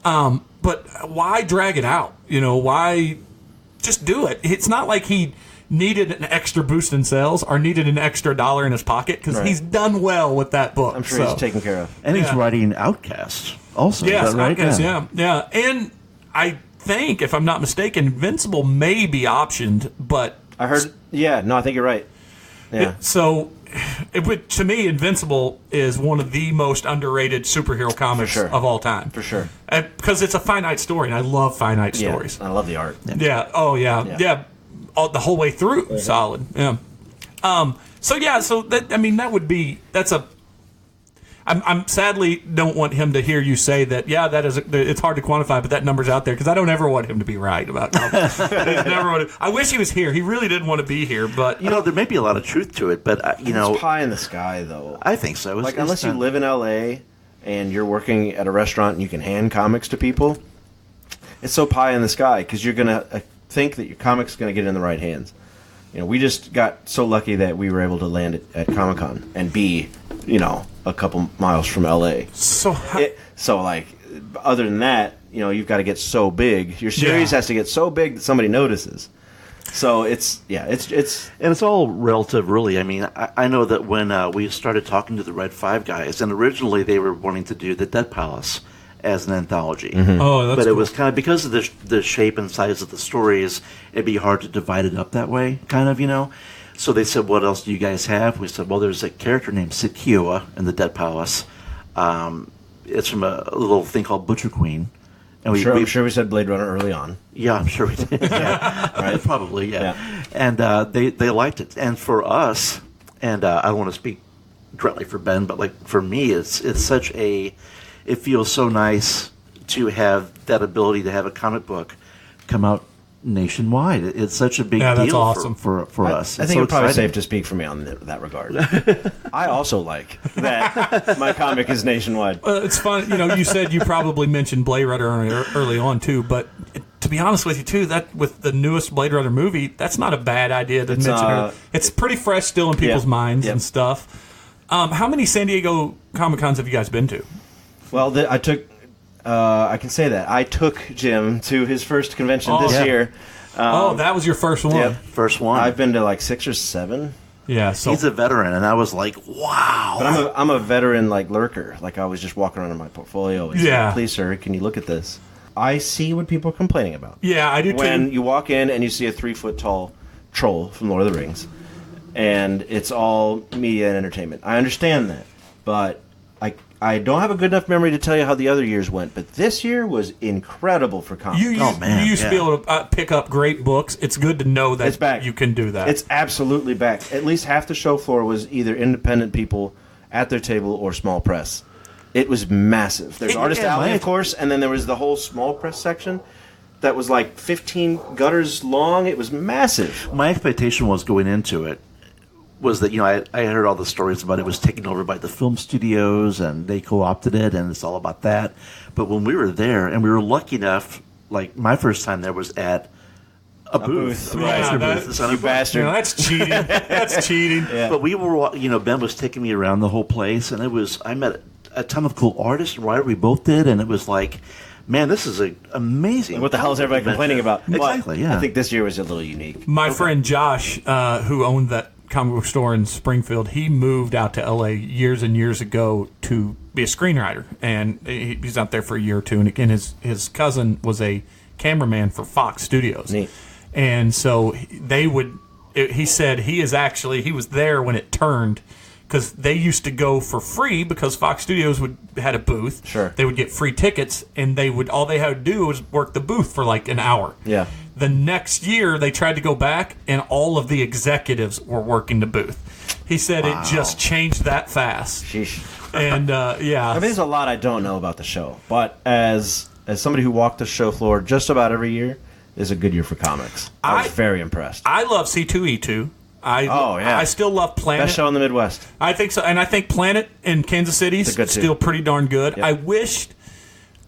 But why drag it out? Why just do it? It's not like he needed an extra boost in sales or needed an extra $1 in his pocket, because he's done well with that book. I'm sure he's taken care of. And he's writing Outcast also. Yes, is that right? Outcast, yeah. And I think, if I'm not mistaken, Invincible may be optioned, but I heard. I think you're right. Yeah. So, to me, Invincible is one of the most underrated superhero comics of all time. For sure. Because it's a finite story, and I love finite stories. I love the art. Yeah. Oh, yeah. The whole way through, solid. Yeah. So that would be. I'm sadly don't want him to hear you say that. Yeah, that is. It's hard to quantify, but that number's out there, because I don't ever want him to be right about comics. I wish he was here. He really didn't want to be here, but there may be a lot of truth to it. But it's pie in the sky, though. I think so. Unless you live in LA and you're working at a restaurant and you can hand comics to people, it's so pie in the sky, because you're gonna think that your comic's gonna get in the right hands. We just got so lucky that we were able to land it at Comic-Con and be, a couple miles from LA. Other than that, you've got to get so big. Your series has to get so big that somebody notices. So it's and it's all relative, really. I mean, I know that when we started talking to the Red 5 guys, and originally they were wanting to do the Dead Palace as an anthology. Mm-hmm. Oh, that's but cool. It was kind of, because of the shape and size of the stories, it'd be hard to divide it up that way, kind of, So they said, what else do you guys have? We said, well, there's a character named Sid Kiowa in the Dead Palace. It's from a little thing called Butcher Queen. And I'm sure we said Blade Runner early on. Yeah, I'm sure we did. Yeah. Right? Probably, yeah. And they liked it. And for us, and I don't want to speak directly for Ben, but for me, it's such it feels so nice to have that ability to have a comic book come out nationwide. It's such a big deal. That's awesome. for us. I think it's probably safe to speak for me on that regard. I also like that my comic is nationwide. It's fun. You said you probably mentioned Blade Runner early on too, but to be honest with you too, that with the newest Blade Runner movie, that's not a bad idea to mention it. It's pretty fresh still in people's minds and stuff. How many San Diego Comic-Cons have you guys been to? Well, I took. I can say that I took Jim to his first convention this year. That was your first one. Yep. First one. I've been to 6 or 7. Yeah, so he's a veteran, and I was like, wow. But I'm a veteran lurker. I was just walking around in my portfolio. And said, please, sir, can you look at this? I see what people are complaining about. Yeah, I do too. When you walk in and you see a 3-foot tall troll from Lord of the Rings, and it's all media and entertainment. I understand that, but I don't have a good enough memory to tell you how the other years went, but this year was incredible for comics. You used to be able to pick up great books. It's good to know that it's back. You can do that. It's absolutely back. At least half the show floor was either independent people at their table or small press. It was massive. There's Artist Alley, of course, and then there was the whole small press section that was 15 gutters long. It was massive. My expectation was going into it was that, I heard all the stories about it was taken over by the film studios and they co-opted it and it's all about that. But when we were there, and we were lucky enough, my first time there was at a booth. Right. You bastard. That's cheating. That's cheating. Yeah. But we were, Ben was taking me around the whole place, and I met a ton of cool artists, right? We both did, and it was man, this is amazing. What the hell is everybody complaining about? Exactly, yeah. I think this year was a little unique. My friend Josh, who owned that comic book store in Springfield. He moved out to L.A. years and years ago to be a screenwriter, and he's out there for a year or two. And again, his cousin was a cameraman for Fox Studios. Neat. And so they would. He said he was there when it turned, because they used to go for free because Fox Studios had a booth. Sure. They would get free tickets, and all they had to do was work the booth for like an hour. Yeah. The next year, they tried to go back, and all of the executives were working the booth. He said it just changed that fast. Sheesh. And yeah, I mean, there's a lot I don't know about the show, but as somebody who walked the show floor just about every year, is a good year for comics. I was very impressed. I love C2E2. I still love Planet. Best show in the Midwest. I think so, and I think Planet in Kansas City is still pretty darn good. Yep.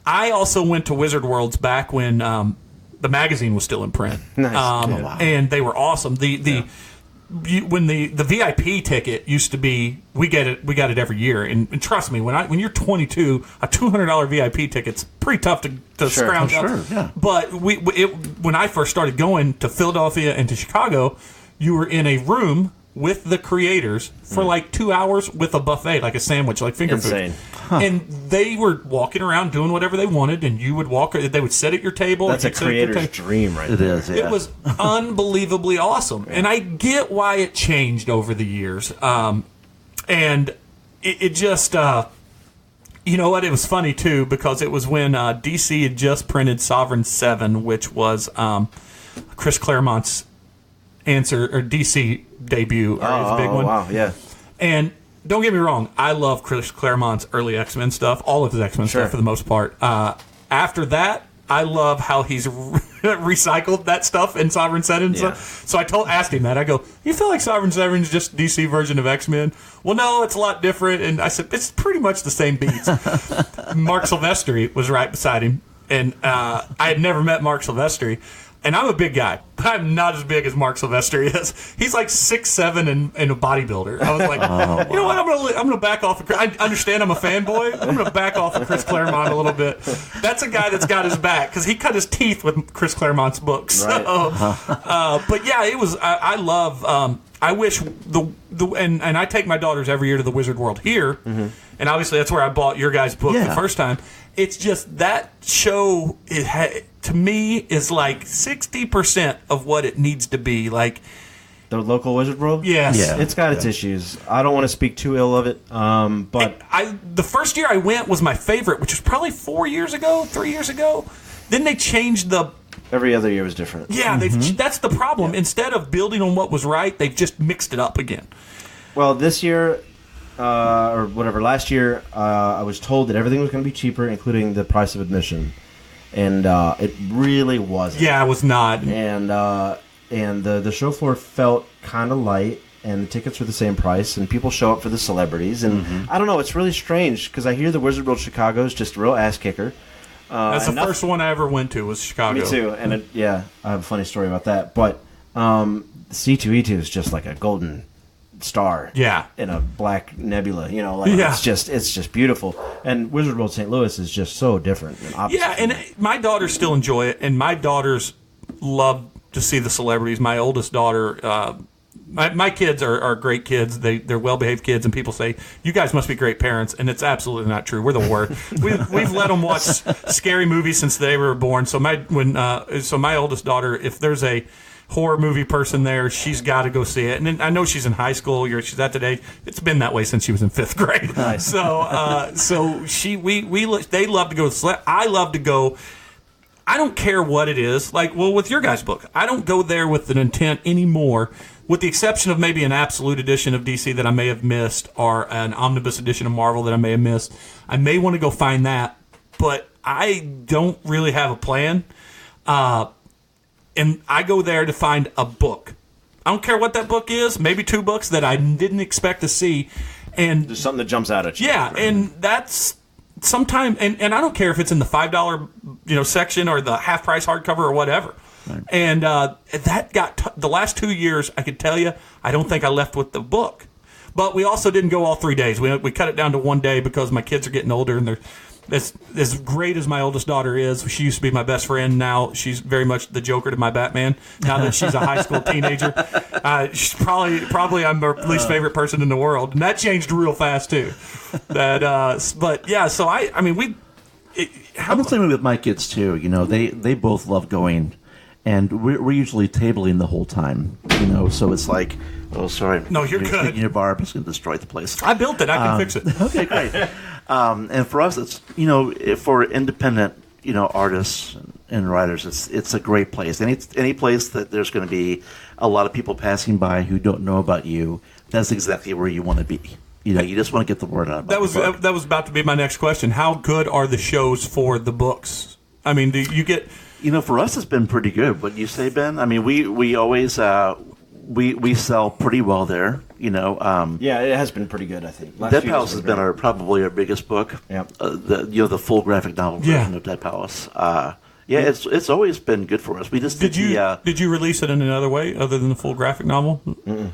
I also went to Wizard Worlds back when the magazine was still in print. Nice. And they were awesome. When the VIP ticket used to be, we got it every year, and trust me, when you're 22, a $200 VIP ticket's pretty tough to scrounge up. Sure, yeah. But when I first started going to Philadelphia and to Chicago, you were in a room with the creators for like 2 hours with a buffet, like a sandwich, like finger Insane. food. And they were walking around doing whatever they wanted, and you would they would sit at your table. That's a creator's dream, right It there. is, yeah. It was unbelievably awesome. And I get why it changed over the years. And it just, you know what? It was funny, too, because it was when DC had just printed Sovereign 7, which was Chris Claremont's DC debut, or his big one. Wow, yeah. And don't get me wrong, I love Chris Claremont's early X-Men stuff, all of his X-Men stuff for the most part. After that, I love how he's recycled that stuff in Sovereign 7. Yeah. So I asked him that. I go, you feel like Sovereign 7 is just DC version of X-Men? Well, no, it's a lot different. And I said, it's pretty much the same beats. Mark Silvestri was right beside him. And I had never met Mark Silvestri. And I'm a big guy. I'm not as big as Mark Silvestri is. He's like 6'7" and a bodybuilder. I was like, you know what? I'm gonna back off. I understand I'm a fanboy. I'm gonna back off of Chris Claremont a little bit. That's a guy that's got his back because he cut his teeth with Chris Claremont's books. Right. So, but yeah, it was. I love. I wish and I take my daughters every year to the Wizard World here, and obviously that's where I bought your guys' book the first time. It's just that show, to me, is like 60% of what it needs to be. Like The local Wizard World? yes. Yeah. It's got its issues. I don't want to speak too ill of it, but The first year I went was my favorite, which was probably 3 years ago. Then they changed the... every other year was different. Yeah, that's the problem. Instead of building on what was right, they've just mixed it up again. Well, this year, or whatever, last year, I was told that everything was going to be cheaper, including the price of admission. And it really wasn't. Yeah, it was not. And the show floor felt kind of light, and the tickets were the same price, and people show up for the celebrities. And I don't know, it's really strange, because I hear the Wizard World Chicago is just a real ass kicker. That's the first one I ever went to was Chicago. Me too. And I have a funny story about that. But C2E2 is just like a golden star in a black nebula. You know, it's just beautiful. And Wizard World St. Louis is just so different and opposite. Yeah, and my daughters still enjoy it, and my daughters love to see the celebrities. My oldest daughter... My kids are great kids. They're well-behaved kids, and people say, you guys must be great parents, and it's absolutely not true. We're the worst. We've let them watch scary movies since they were born. So my oldest daughter, if there's a horror movie person there, she's got to go see it. And I know she's in high school. She's at today. It's been that way since she was in 5th grade. Nice. So they love to go. I love to go. I don't care what it is. Like, well, with your guys' book, I don't go there with an intent anymore, with the exception of maybe an absolute edition of DC that I may have missed, or an omnibus edition of Marvel that I may have missed. I may want to go find that, but I don't really have a plan. And I go there to find a book. I don't care what that book is, maybe 2 books that I didn't expect to see. And there's something that jumps out at you. Yeah, and that's... Sometime, and I don't care if it's in the $5 section or the half price hardcover or whatever. Right. And that got the last 2 years. I could tell you, I don't think I left with the book. But we also didn't go all 3 days. We cut it down to 1 day because my kids are getting older and as great as my oldest daughter is, she used to be my best friend. Now she's very much the Joker to my Batman. Now that she's a high school teenager, she's probably I'm her least favorite person in the world, and that changed real fast too. But yeah, so I mean I'm the same way with my kids too. You know, they both love going, and we're usually tabling the whole time. You know, so it's like, oh, sorry, No, you're good. Taking your bar, I'm just going to destroy the place. I built it. I can fix it. Okay, great. And for us, it's for independent artists and writers, it's a great place. Any place that there's going to be a lot of people passing by who don't know about you, that's exactly where you want to be. You just want to get the word out. That was about to be my next question. How good are the shows for the books? I mean, do you get? For us, it's been pretty good. What you say, Ben? I mean, we always we sell pretty well there. Yeah, it has been pretty good. I think Dead Palace has been probably our biggest book. Yep. The full graphic novel version of Dead Palace. It's always been good for us. We just did you release it in another way other than the full graphic novel? Mm-mm.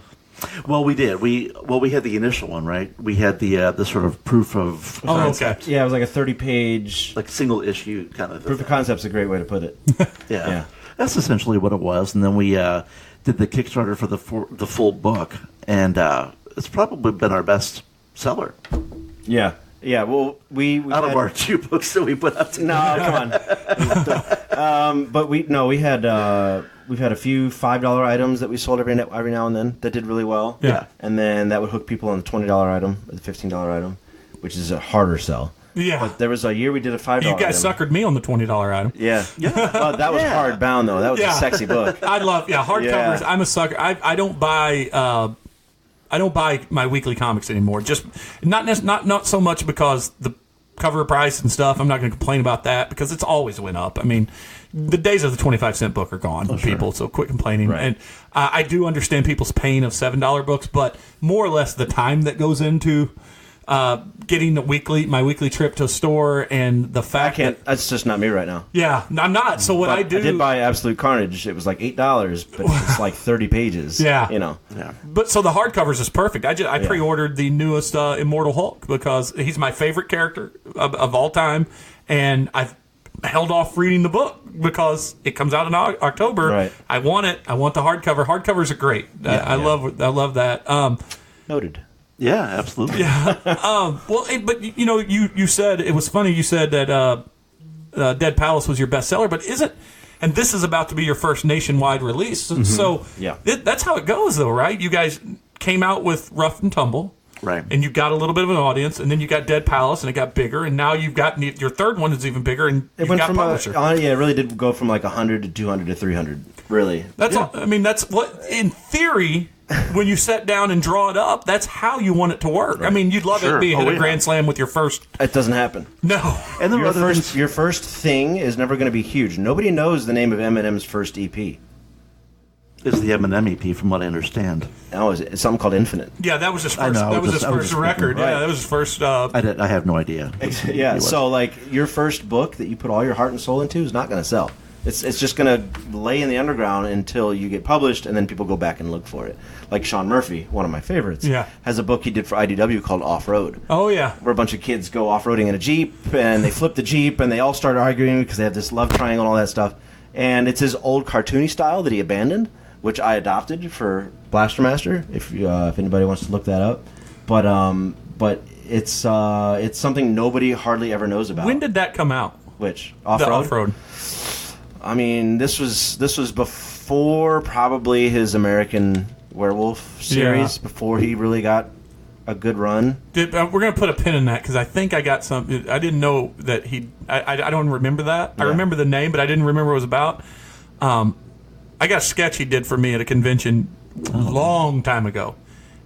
Well, we did. We had the initial one, right? We had the sort of proof of concept. Okay. Yeah, it was like a 30-page, like single issue kind of proof of concept's a great way to put it. Yeah, that's essentially what it was. And then we did the Kickstarter for the full book, and it's probably been our best seller. Yeah. Well, we out of our 2 books that we put out. No, come on. But we had. We've had a few $5 items that we sold every now and then that did really well. Yeah. And then that would hook people on the $20 item or the $15 item, which is a harder sell. Yeah. But there was a year we did a $5 item. You guys suckered me on the $20 item. Yeah. Well, that was hardbound, though. That was a sexy book. I love hardcovers. Yeah. I'm a sucker. I don't buy my weekly comics anymore. Just not so much because the cover price and stuff. I'm not going to complain about that because it's always went up. I mean, the days of the 25-cent book are gone, people. Sure. So quit complaining. Right. And I do understand people's pain of $7 books, but more or less the time that goes into getting my weekly trip to a store and the fact that's just not me right now. Yeah, I'm not. So what I do, I did buy Absolute Carnage. It was like $8, but it's like 30 pages. Yeah, Yeah. But so the hardcovers is perfect. I pre-ordered the newest Immortal Hulk because he's my favorite character of all time, and I've held off reading the book because it comes out in October. Right. I want it. I want the hardcover. Hardcovers are great. I love that. Noted. Yeah, absolutely. Yeah. But you said it was funny. You said that Dead Palace was your bestseller, but isn't? And this is about to be your first nationwide release. Mm-hmm. So that's how it goes, though, right? You guys came out with Rough and Tumble. Right. And you got a little bit of an audience, and then you got Dead Palace, and it got bigger, and now you've got your third one is even bigger, and it went from publisher. It really did go from like 100 to 200 to 300. Really. That's all, I mean, that's what in theory. When you sit down and draw it up, that's how you want it to work. Right. I mean, you'd love it being a Grand Slam with your first. It doesn't happen. No. And your first thing is never going to be huge. Nobody knows the name of Eminem's first EP. It's the Eminem EP, from what I understand. Oh, it's something called Infinite. Yeah, that was his first. That was his first record. Right. Yeah, that was his first. I have no idea. Yeah, so like your first book that you put all your heart and soul into is not going to sell. It's just going to lay in the underground until you get published, and then people go back and look for it. Like Sean Murphy, one of my favorites, has a book he did for IDW called Off Road. Oh, yeah. Where a bunch of kids go off-roading in a Jeep, and they flip the Jeep, and they all start arguing because they have this love triangle and all that stuff. And it's his old cartoony style that he abandoned, which I adopted for Blaster Master, if anybody wants to look that up. But it's something nobody hardly ever knows about. When did that come out? Which? Off-Road? The Off-Road. I mean, this was before probably his American Werewolf series, before he really got a good run. We're going to put a pin in that because I think I got some. I didn't know that he. I don't remember that. I remember the name, but I didn't remember what it was about. I got a sketch he did for me at a convention a long time ago,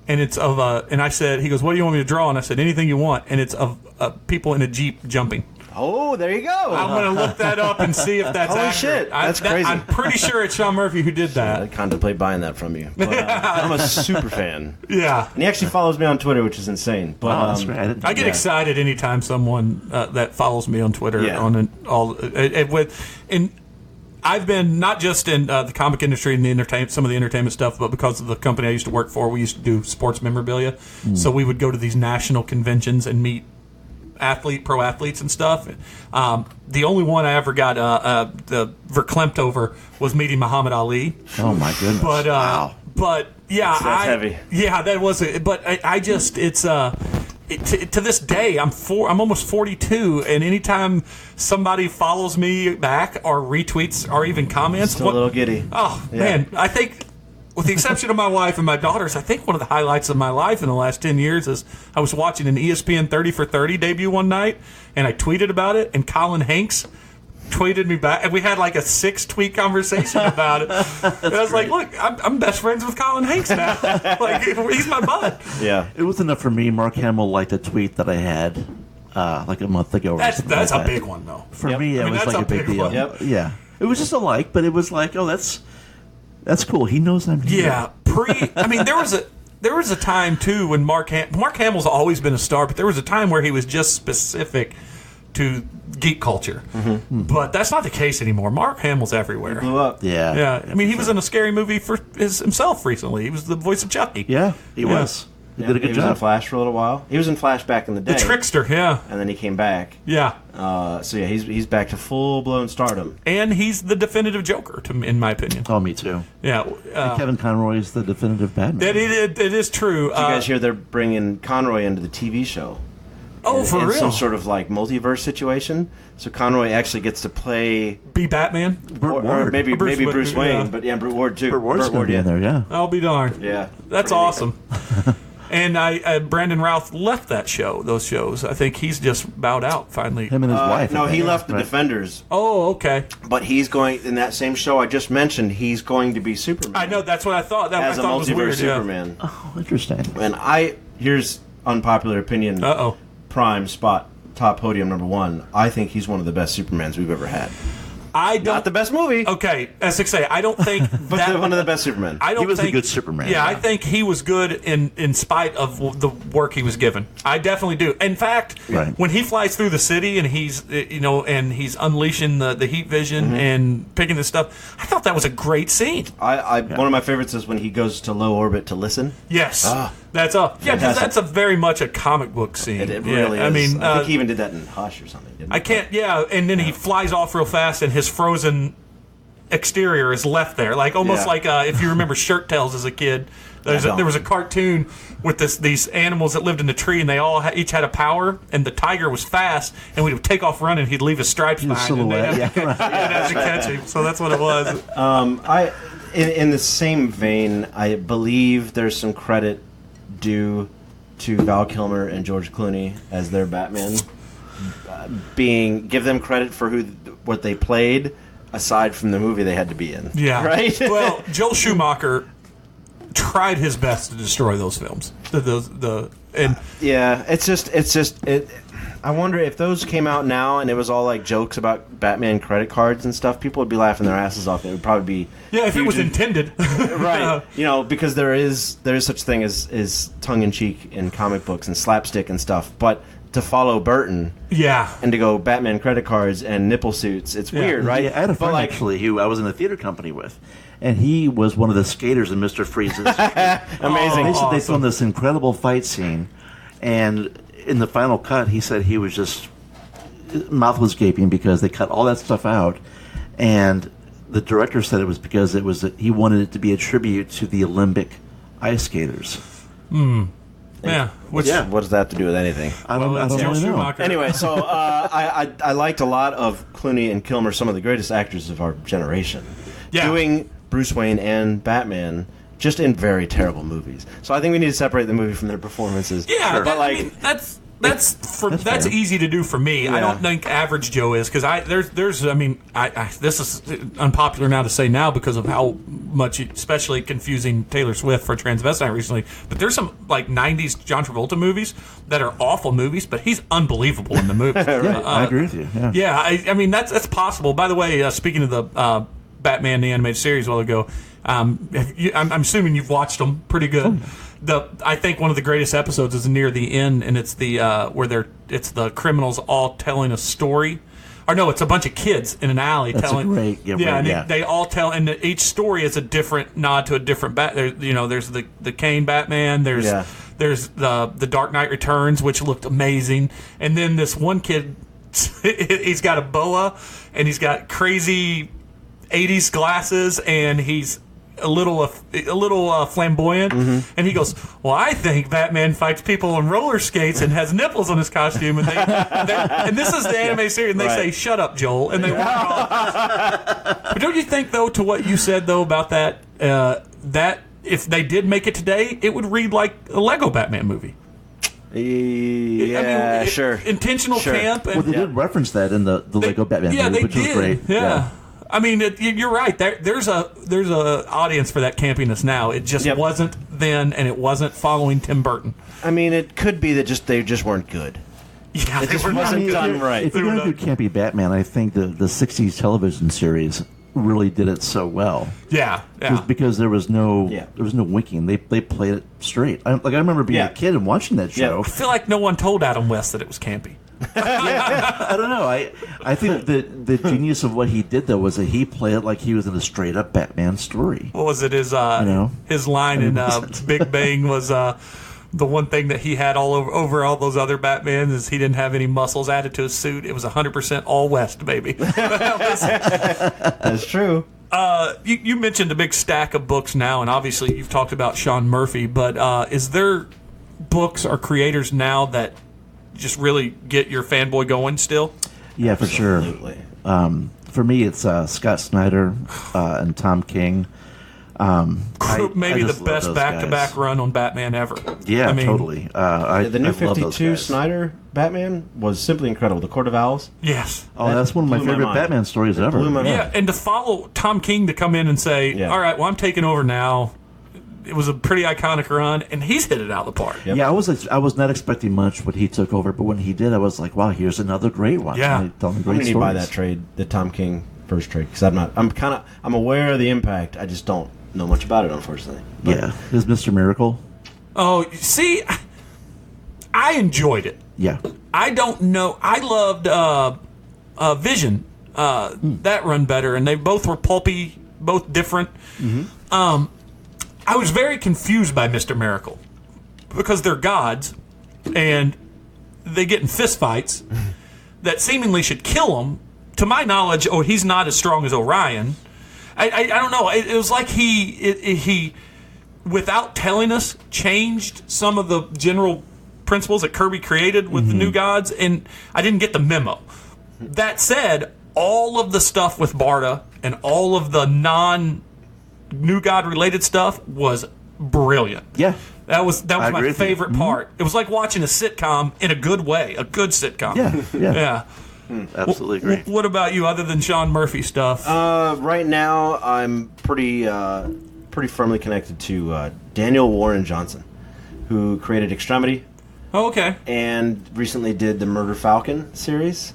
and it's of and I said, he goes, "What do you want me to draw?" And I said, "Anything you want." And it's of people in a Jeep jumping. Oh, there you go. I'm going to look that up and see if that's Holy accurate. shit, that's crazy. I'm pretty sure it's Sean Murphy who did that. I contemplate buying that from you. But, I'm a super fan. Yeah. And he actually follows me on Twitter, which is insane. But, that's right. I get excited anytime someone that follows me on Twitter and I've been not just in the comic industry and some of the entertainment stuff, but because of the company I used to work for, we used to do sports memorabilia. So we would go to these national conventions and meet pro athletes and stuff. The only one I ever got the verklempt over was meeting Muhammad Ali. Oh my goodness! But wow. But yeah, That's heavy. Yeah, that was it. But I just to this day, I'm almost 42, and anytime somebody follows me back or retweets or even comments, Still a little giddy. Oh Yeah. man, I think, with the exception of my wife and my daughters, I think one of the highlights of my life in the last 10 years is I was watching an ESPN 30 for 30 debut one night, and I tweeted about it, and Colin Hanks tweeted me back, and we had like a 6-tweet conversation about it. And I was like, look, I'm best friends with Colin Hanks now. Like, he's my bud. Yeah. It was enough for me. Mark Hamill liked a tweet that I had like a month ago. Or That's something like a that. big one, though. For Yep. me, it I mean, was that's like a a big big deal. one. Yep. Yeah, it was just a like, but it was like, oh, that's cool. He knows I'm here. Yeah, I mean, there was a time too when Mark Hamill's always been a star, but there was a time where he was just specific to geek culture. Mm-hmm. But that's not the case anymore. Mark Hamill's everywhere. Blew up. Yeah. Yeah, I mean, he was in a scary movie for himself recently. He was the voice of Chucky. Yeah, he was. He did a good He was in job. Flash for a little while. He was in Flash back in the day. The Trickster, yeah. And then he came back. Yeah. So yeah, he's back to full blown stardom. And he's the definitive Joker, in my opinion. Oh, me too. Yeah. Kevin Conroy is the definitive Batman. It is true. Did you guys hear they're bringing Conroy into the TV show? Oh, for in real? some sort of like multiverse situation. So Conroy actually gets to play, Be Batman? Burt or Ward. maybe Bruce Bruce Wayne, Wayne, yeah. but yeah, Burt Ward too. Burt Ward's Burt going to be in there, yeah. I'll be darned. Yeah, That's Pretty awesome. And Brandon Routh left those shows. I think he's just bowed out finally. Him and his wife. No, I he think, left the right? Defenders, Oh, okay. but he's going in that same show I just mentioned. He's going to be Superman. I know, that's what I thought. That as I a thought it was multiverse weird. Yeah. Superman. Oh, interesting. And here's unpopular opinion. Uh-oh. Prime spot, top podium number 1. I think he's one of the best Supermans we've ever had. I don't. Not the best movie, Okay, as I say, I don't think but one of the best Supermen. I don't He was a think, good Superman. Yeah, I think he was good in spite of the work he was given. I definitely do. In fact, Right. when he flies through the city and he's and he's unleashing the heat vision and picking this stuff, I thought that was a great scene. One of my favorites is when he goes to low orbit to listen. Yes, Ah. that's a yeah, because Fantastic. that's a very much a comic book scene. It Yeah, really is. I mean, I think he even did that in Hush or something. Didn't I he? can't. Yeah, and then he flies off real fast, and his frozen exterior is left there, like almost Yeah. like if you remember Shirt Tales as a kid. There was a cartoon with these animals that lived in the tree, and they all each had a power. And the tiger was fast, and we'd take off running. He'd leave his stripes The behind, and they'd silhouette. have, Yeah, they'd have to catch him. So that's what it was. In the same vein, I believe there's some credit due to Val Kilmer and George Clooney as their Batman. Give them credit for what they played, aside from the movie they had to be in. Yeah, right. Well, Joel Schumacher tried his best to destroy those films. Yeah, it's just. I wonder if those came out now and it was all like jokes about Batman credit cards and stuff. People would be laughing their asses off. It would probably be if it was huge- intended, right. Because there is such thing as tongue in cheek in comic books and slapstick and stuff. But to follow Burton Yeah. and to go Batman credit cards and nipple suits, it's weird, right? Yeah, I had a friend But, actually who I was in a theater company with, and he was one of the skaters in Mr. Freeze's. amazing. They filmed this incredible fight scene, and in the final cut, he said he was just his mouth was gaping because they cut all that stuff out, and the director said it was because he wanted it to be a tribute to the Olympic ice skaters. Yeah. Which, What does that have to do with anything? I don't that's Joel really know. Schumacher. Anyway, so I liked a lot of Clooney and Kilmer, some of the greatest actors of our generation, doing Bruce Wayne and Batman, just in very terrible movies. So I think we need to separate the movie from their performances. Yeah, but I mean, that's fair. easy to do for me. I Yeah. don't think average Joe is because this is unpopular now to say now because of how much, especially confusing Taylor Swift for Transvestite recently. But there's some like '90s John Travolta movies that are awful movies, but he's unbelievable in the movie. I agree with you. Yeah. Yeah, I mean that's possible. By the way, speaking of the Batman the animated series a while ago, I'm assuming you've watched them. Pretty good. I think one of the greatest episodes is near the end, and it's the it's the criminals all telling a story. Or no, it's a bunch of kids in an alley That's telling. great. They all tell, and each story is a different nod to a different There's the Kane Batman. There's There's the Dark Knight Returns, which looked amazing. And then this one kid, he's got a boa, and he's got crazy 80s glasses, and he's a little flamboyant, and he goes, well, I think Batman fights people on roller skates and has nipples on his costume, and and this is the anime series, and they say, shut up, Joel, and they walk off. But don't you think, though, to what you said, though, about that, that if they did make it today, it would read like a Lego Batman movie? Yeah, sure. Intentional camp. And, Well, they did reference that in the Lego Batman movie, which was great. Yeah. I mean, you're right. There's a audience for that campiness now. It just wasn't then, and it wasn't following Tim Burton. I mean, it could be that they just weren't good. Yeah, It just wasn't done right. If you're going to do campy Batman, I think the 60s television series really did it so well. Yeah. Because there was no winking. They played it straight. I remember being a kid and watching that show. I feel like no one told Adam West that it was campy. I don't know. I think the genius of what he did though was that he played it like he was in a straight up Batman story. What was it? His line in Big Bang was the one thing that he had all over all those other Batmans is he didn't have any muscles added to his suit. It was 100% all West, baby. That's true. You mentioned a big stack of books now, and obviously you've talked about Sean Murphy, but is there books or creators now that just really get your fanboy going still? Yeah, for sure. Absolutely. For me, it's Scott Snyder and Tom King. Maybe I the just love best those back-to-back guys. run on Batman ever. Yeah, I mean, totally. The new I love those 52 guys. Snyder Batman was simply incredible. The Court of Owls. Yes. Oh, that's one of my blew my favorite mind. Batman stories ever. blew my mind. Yeah, and to follow Tom King to come in and say, all right, well, I'm taking over now. It was a pretty iconic run, and he's hit it out of the park. Yep. Yeah, I was not expecting much when he took over, but when he did, I was like, wow, here's another great one. Yeah. And telling I'm great gonna need to buy stories. that trade, the Tom King first trade, because I'm aware of the impact. I just don't know much about it, unfortunately. But Yeah, is Mr. Miracle? Oh, see, I enjoyed it. Yeah. I don't know. I loved Vision, that run better, and they both were pulpy, both different. I was very confused by Mr. Miracle because they're gods, and they get in fistfights that seemingly should kill them. To my knowledge, he's not as strong as Orion. I don't know. It was like he, without telling us, changed some of the general principles that Kirby created with the new gods, and I didn't get the memo. That said, all of the stuff with Barda and all of the non-new god related stuff was brilliant. Yeah. That was I agree my with you. favorite part. It was like watching a sitcom in a good way, a good sitcom. Yeah. Absolutely agree. What about you, other than Sean Murphy stuff? right now, I'm pretty firmly connected to Daniel Warren Johnson, who created Extremity Okay. and recently did the Murder Falcon series.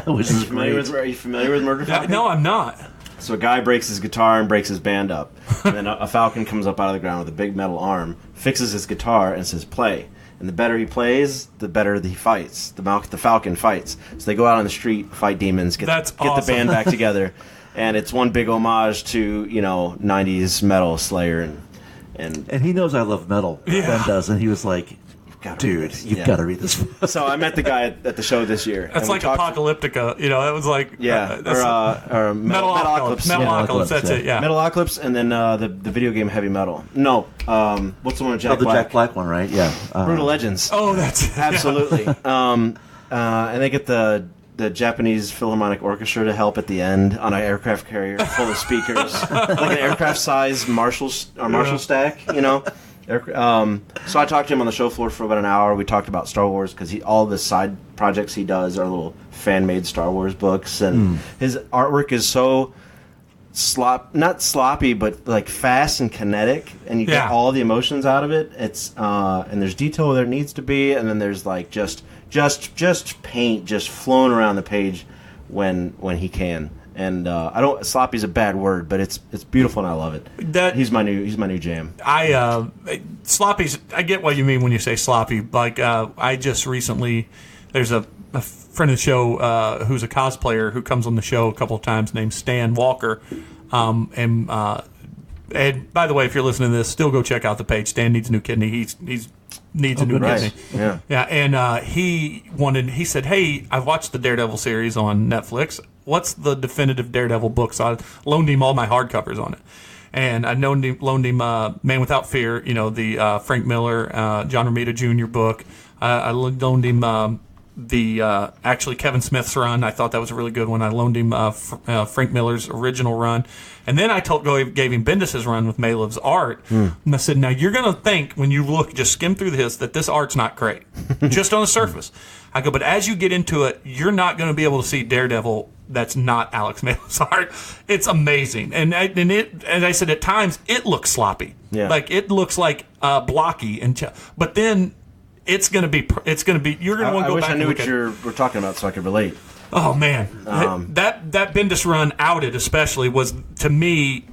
Which is Are you familiar with Murder Falcon? No, I'm not. So a guy breaks his guitar and breaks his band up. And then a falcon comes up out of the ground with a big metal arm, fixes his guitar, and says, play. And the better he plays, the better he fights. The falcon fights. So they go out on the street, fight demons, get the awesome. band back together. And it's one big homage to, 90s metal Slayer. And And he knows I love metal. Yeah. Ben does. And he was like, gotta read dude, this. you've Yeah. got to read this. So I met the guy at the show this year. That's and we like talked- Apocalyptica. It was like Yeah, that's or Metalocalypse. Metalocalypse. That's it. Yeah. Metalocalypse, and then the video game Heavy Metal. No, what's the one with Jack the Black? Jack Black one, right? Yeah. Brutal Legends. Oh, that's Absolutely. And they get the Japanese Philharmonic Orchestra to help at the end on an aircraft carrier full of speakers, like an aircraft-sized Marshall stack. So I talked to him on the show floor for about an hour. We talked about Star Wars because all the side projects he does are little fan-made Star Wars books, and his artwork is so not sloppy, but like fast and kinetic, and you get all the emotions out of it. It's and there's detail where there needs to be, and then there's like just paint just flowing around the page when he can. And sloppy's a bad word, but it's beautiful and I love it. He's my new jam. Sloppy's. I get what you mean when you say sloppy. Like I just recently, there's a friend of the show who's a cosplayer who comes on the show a couple of times named Stan Walker, and And by the way, if you're listening to this, still go check out the page. Stan needs a new kidney. He's needs a new kidney. Yeah. Yeah, and he said, "Hey, I've watched the Daredevil series on Netflix. What's the definitive Daredevil book?" So I loaned him all my hardcovers on it. And I loaned him Man Without Fear, the Frank Miller, John Romita Jr. book. I loaned him actually Kevin Smith's run. I thought that was a really good one. I loaned him Frank Miller's original run. And then I gave him Bendis's run with Malev's art. And I said, now you're going to think when you just skim through this that this art's not great, just on the surface. I go, but as you get into it, you're not going to be able to see Daredevil that's not Alex Malev's art. It's amazing. And I said, at times, it looks sloppy. Yeah. Like, it looks like blocky. But then it's going to be, you're going to want to go back and look at it. I wish I knew what we're talking about so I could relate. Oh, man. That Bendis run, Outed especially, was, to me,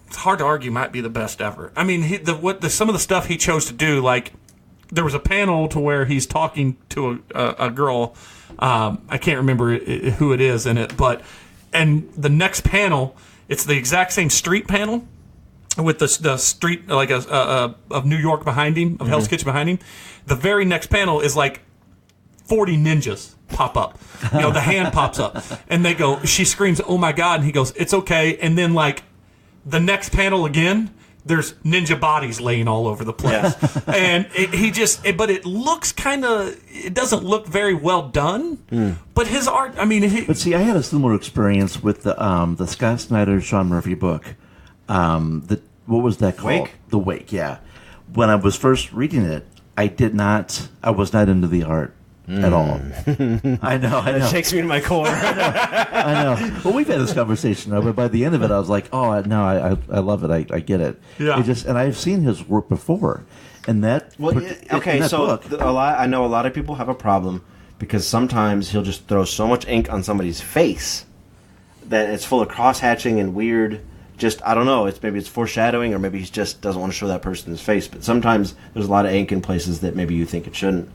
it's hard to argue, might be the best ever. I mean, some of the stuff he chose to do, like, there was a panel to where he's talking to a girl. I can't remember who it is in it, and the next panel, it's the exact same street panel with the street like of New York behind him, of Hell's Kitchen behind him. The very next panel is like 40 ninjas pop up. The hand pops up, and they go. She screams, "Oh my God!" And he goes, "It's okay." And then like the next panel again, there's ninja bodies laying all over the place. Yeah. And but it looks it doesn't look very well done. But his art, I mean... But see, I had a similar experience with the Scott Snyder, Sean Murphy book. What was that called? Wake? The Wake, yeah. When I was first reading it, I was not into the art at all. I know. It shakes me to my core. I know. Well, we've had this conversation, but by the end of it, I was like, "Oh, no, I love it. I get it." Yeah. And I've seen his work before, and that. I know a lot of people have a problem because sometimes he'll just throw so much ink on somebody's face that it's full of cross hatching and weird. Just I don't know. Maybe it's foreshadowing, or maybe he just doesn't want to show that person's face. But sometimes there's a lot of ink in places that maybe you think it shouldn't.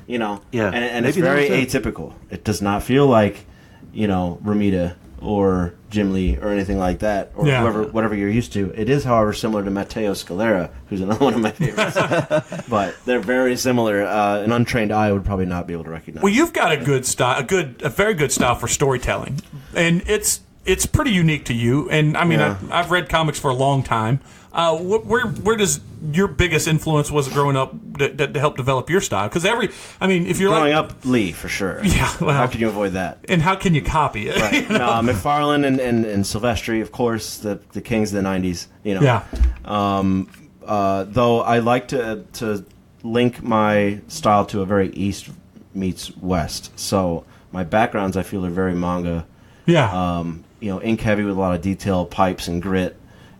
Yeah, and it's very atypical. It does not feel like, Romita or Jim Lee or anything like that, or whatever you're used to. It is, however, similar to Matteo Scalera, who's another one of my favorites. But they're very similar. An untrained eye would probably not be able to recognize. Well, you've got a good style, a very good style for storytelling, and it's pretty unique to you. And I mean, I've read comics for a long time. Where does your biggest influence was growing up that helped develop your style? Because if you're growing up, Lee for sure. Yeah, well, how can you avoid that? And how can you copy it? Right. McFarlane and Silvestri, of course, the kings of the '90s. Yeah. Though I like to link my style to a very East meets West. So my backgrounds, I feel, are very manga. Yeah. Ink heavy with a lot of detail, pipes and grit.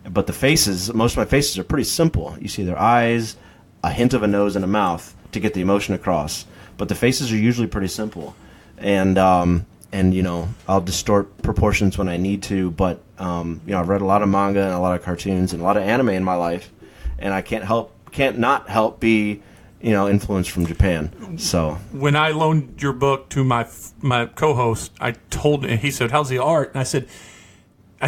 But the faces, most of my faces are pretty simple. You see their eyes, a hint of a nose and a mouth to get the emotion across. But the faces are usually pretty simple. And I'll distort proportions when I need to. But, I've read a lot of manga and a lot of cartoons and a lot of anime in my life. And I can't not help be, influenced from Japan. So when I loaned your book to my co-host, I told him, he said, "How's the art?" And I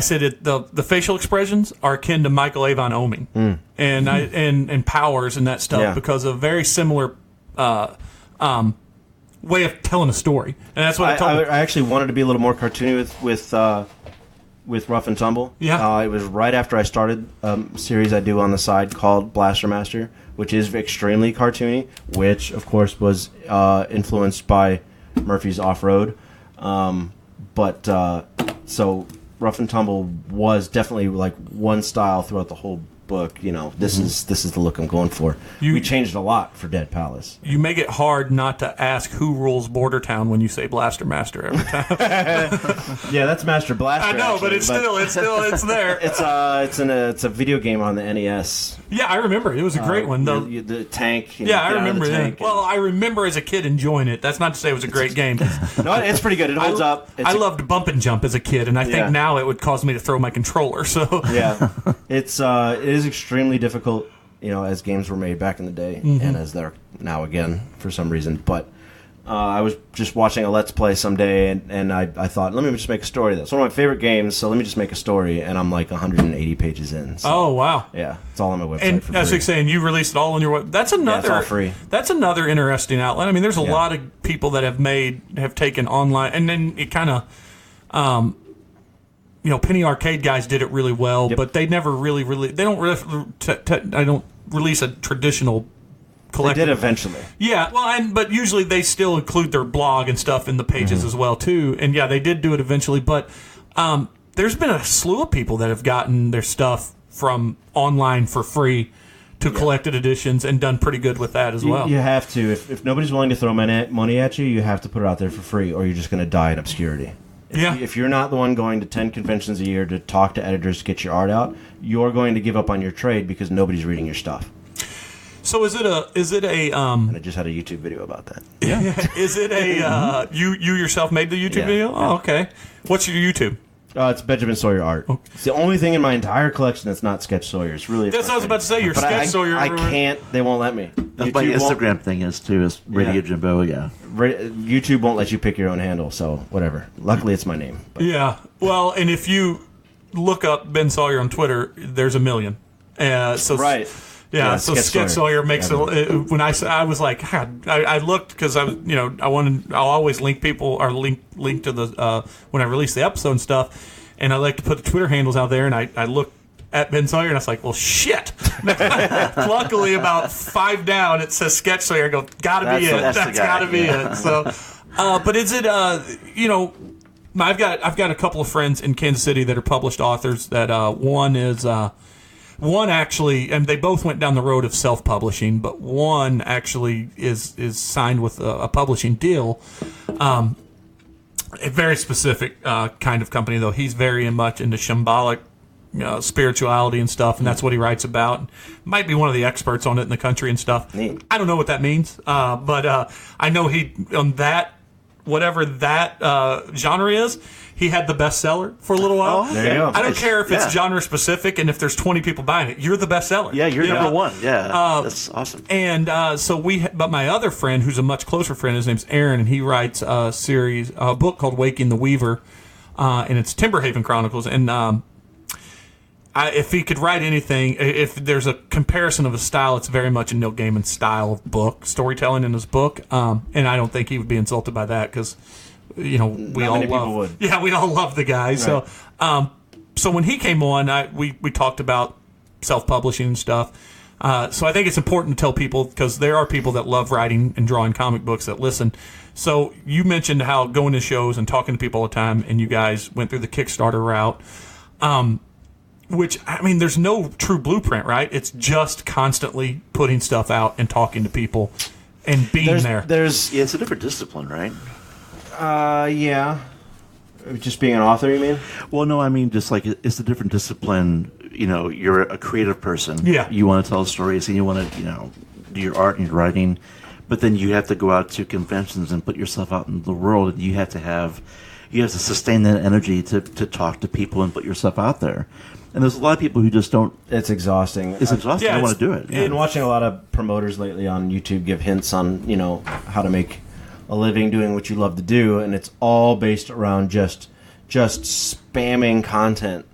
said the facial expressions are akin to Michael Avon Oeming and Powers and that stuff because of very similar way of telling a story. And that's what I told him. I actually wanted to be a little more cartoony with Rough and Tumble. Yeah. It was right after I started a series I do on the side called Blaster Master, which is extremely cartoony, which, of course, was influenced by Murphy's Off-Road. So Rough and Tumble was definitely like one style throughout the whole book. This is the look I'm going for. We changed a lot for Dead Palace. You make it hard not to ask who rules Border Town when you say Blaster Master every time. Yeah, that's Master Blaster. I know, actually, but it's there. It's a video game on the NES. Yeah, I remember. It was a great one, though. The tank. I remember that. Well, I remember as a kid enjoying it. That's not to say it was a great game. No, it's pretty good. It holds up. I loved Bump and Jump as a kid, and I think now it would cause me to throw my controller. So yeah, it is extremely difficult, as games were made back in the day, and as they're now again for some reason. But I was just watching a Let's Play someday, and I thought, let me just make a story. That's one of my favorite games, so let me just make a story. And I'm like 180 pages in. So, Oh wow! yeah, it's all on my website. And for as free. you're saying, you released it all on your web. That's another. it's all free. That's another interesting outlet. I mean, there's a Yeah. lot of people that have taken online, and then it kind of, Penny Arcade guys did it really well, Yep. but they never really they don't I don't release a traditional They collective. did eventually. Yeah, well, but usually they still include their blog and stuff in the pages as well too. And yeah, they did do it eventually, but there's been a slew of people that have gotten their stuff from online for free to collected editions and done pretty good with that as well. You have to. If nobody's willing to throw money at you, you have to put it out there for free, or you're just going to die in obscurity. If you're not the one going to 10 conventions a year to talk to editors to get your art out, you're going to give up on your trade because nobody's reading your stuff. So is it a And I just had a YouTube video about that. is it a you yourself made the YouTube Yeah. video? Oh, okay. What's your YouTube? It's Benjamin Sawyer art. It's the only thing in my entire collection that's not Sketch Sawyer. It's really That's what I was about to say. Your But Sketch Sawyer. I can't. They won't let me. That's my YouTube won't- Instagram thing is too. Is Radio Jimbo? Yeah. YouTube won't let you pick your own handle, so whatever. Luckily, it's my name. But Yeah. Well, and if you look up Ben Sawyer on Twitter, there's a million. So right. Yeah, so Sketch Sawyer makes it. When I was like, God, I looked because I was, I'll always link people or link to the when I release the episode and stuff, and I like to put the Twitter handles out there, and I looked at Ben Sawyer and I was like, well, shit. Luckily, about 5 down, it says Sketch Sawyer. I go, gotta be it. That's the That's guy. gotta be it. So, but is it? I've got a couple of friends in Kansas City that are published authors. That one actually, and they both went down the road of self-publishing, but one actually is signed with a publishing deal. A very specific kind of company, though. He's very much into shambolic spirituality and stuff, and that's what he writes about. Might be one of the experts on it in the country and stuff. Neat. I don't know what that means, but I know he on that whatever that genre is. He had the bestseller for a little while. Oh, There you go. I don't care if it's Yeah. genre specific, and if there's 20 people buying it, you're the bestseller. Yeah, you're You know? number one. Yeah, that's awesome. And but my other friend, who's a much closer friend, his name's Aaron, and he writes a book called Waking the Weaver, and it's Timberhaven Chronicles. And if he could write anything, if there's a comparison of a style, it's very much a Neil Gaiman style of book, storytelling in his book. And I don't think he would be insulted by that because, we Not all many people love. would. Yeah, we all love the guy. Right. So when he came on, we talked about self-publishing and stuff. So I think it's important to tell people because there are people that love writing and drawing comic books that listen. So you mentioned how going to shows and talking to people all the time, and you guys went through the Kickstarter route. Which, I mean, there's no true blueprint, right? It's just constantly putting stuff out and talking to people and being there. There's Yeah, it's a different discipline, right? yeah. Just being an author, you mean? Well, no, I mean just like it's a different discipline. You're a creative person. Yeah. You want to tell stories and you want to, do your art and your writing, but then you have to go out to conventions and put yourself out in the world, and you have to sustain that energy to talk to people and put yourself out there. And there's a lot of people who just don't. It's exhausting. It's exhausting. Yeah, They want it's- to do it. I've been watching a lot of promoters lately on YouTube give hints on, how to make a living doing what you love to do, and it's all based around just spamming content.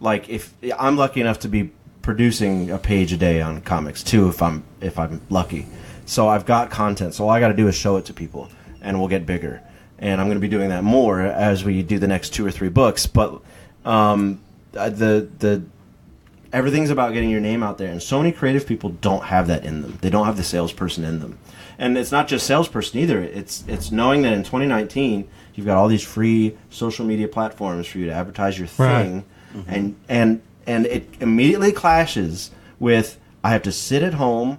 Like if I'm lucky enough to be producing a page a day on comics too, if I'm lucky. So I've got content. So all I got to do is show it to people, and we'll get bigger. And I'm going to be doing that more as we do the next 2 or 3 books. But the everything's about getting your name out there, and so many creative people don't have that in them. They don't have the salesperson in them. And it's not just salesperson either. It's knowing that in 2019 you've got all these free social media platforms for you to advertise your thing, Right. and it immediately clashes with I have to sit at home,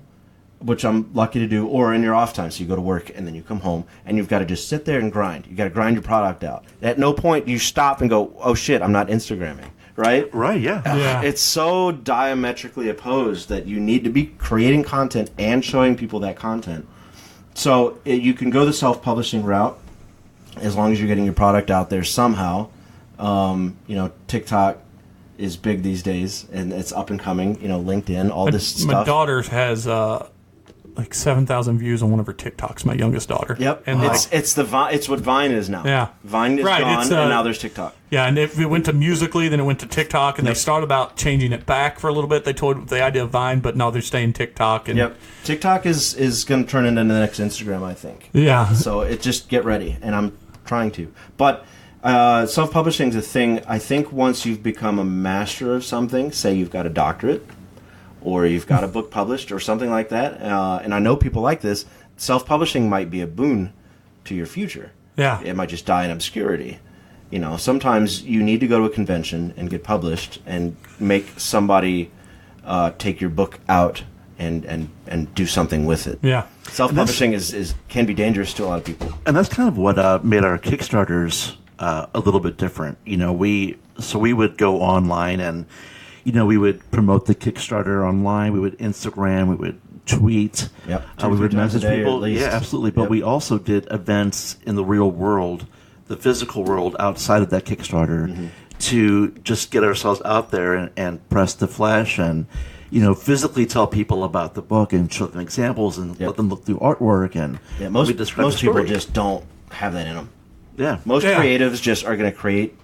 which I'm lucky to do, or in your off time. So you go to work and then you come home and you've got to just sit there and grind. You got to grind your product out. At no point do you stop and go, oh shit, I'm not Instagramming, right? Right, yeah. Yeah. It's so diametrically opposed that you need to be creating content and showing people that content. So you can go the self-publishing route as long as you're getting your product out there somehow. TikTok is big these days, and it's up and coming. LinkedIn, all this My stuff. daughter has like 7,000 views on one of her TikToks. My youngest daughter. Yep, and it's what Vine is now. Yeah. Vine is Right, gone, it's, and now there's TikTok. Yeah, and if it went to Musical.ly, then it went to TikTok, and they started about changing it back for a little bit. They told the idea of Vine, but now they're staying TikTok. And Yep, TikTok is going to turn into the next Instagram, I think. Yeah. So just get ready, and I'm trying to. But self-publishing is a thing. I think once you've become a master of something, say you've got a doctorate, or you've got a book published, or something like that, and I know people like this, self-publishing might be a boon to your future. Yeah. It might just die in obscurity. You know, sometimes you need to go to a convention and get published and make somebody take your book out and do something with it. Yeah. Self-publishing can be dangerous to a lot of people. And that's kind of what made our Kickstarters a little bit different. You know, we would go online and, you know, we would promote the Kickstarter online. We would Instagram. We would tweet. Yep. We would message people. At least. Yeah, absolutely. But we also did events in the real world, the physical world outside of that Kickstarter, to just get ourselves out there and press the flesh and, you know, physically tell people about the book and show them examples and let them look through artwork and most describe the people story. just don't have that in them. Yeah. Most creatives just are going to create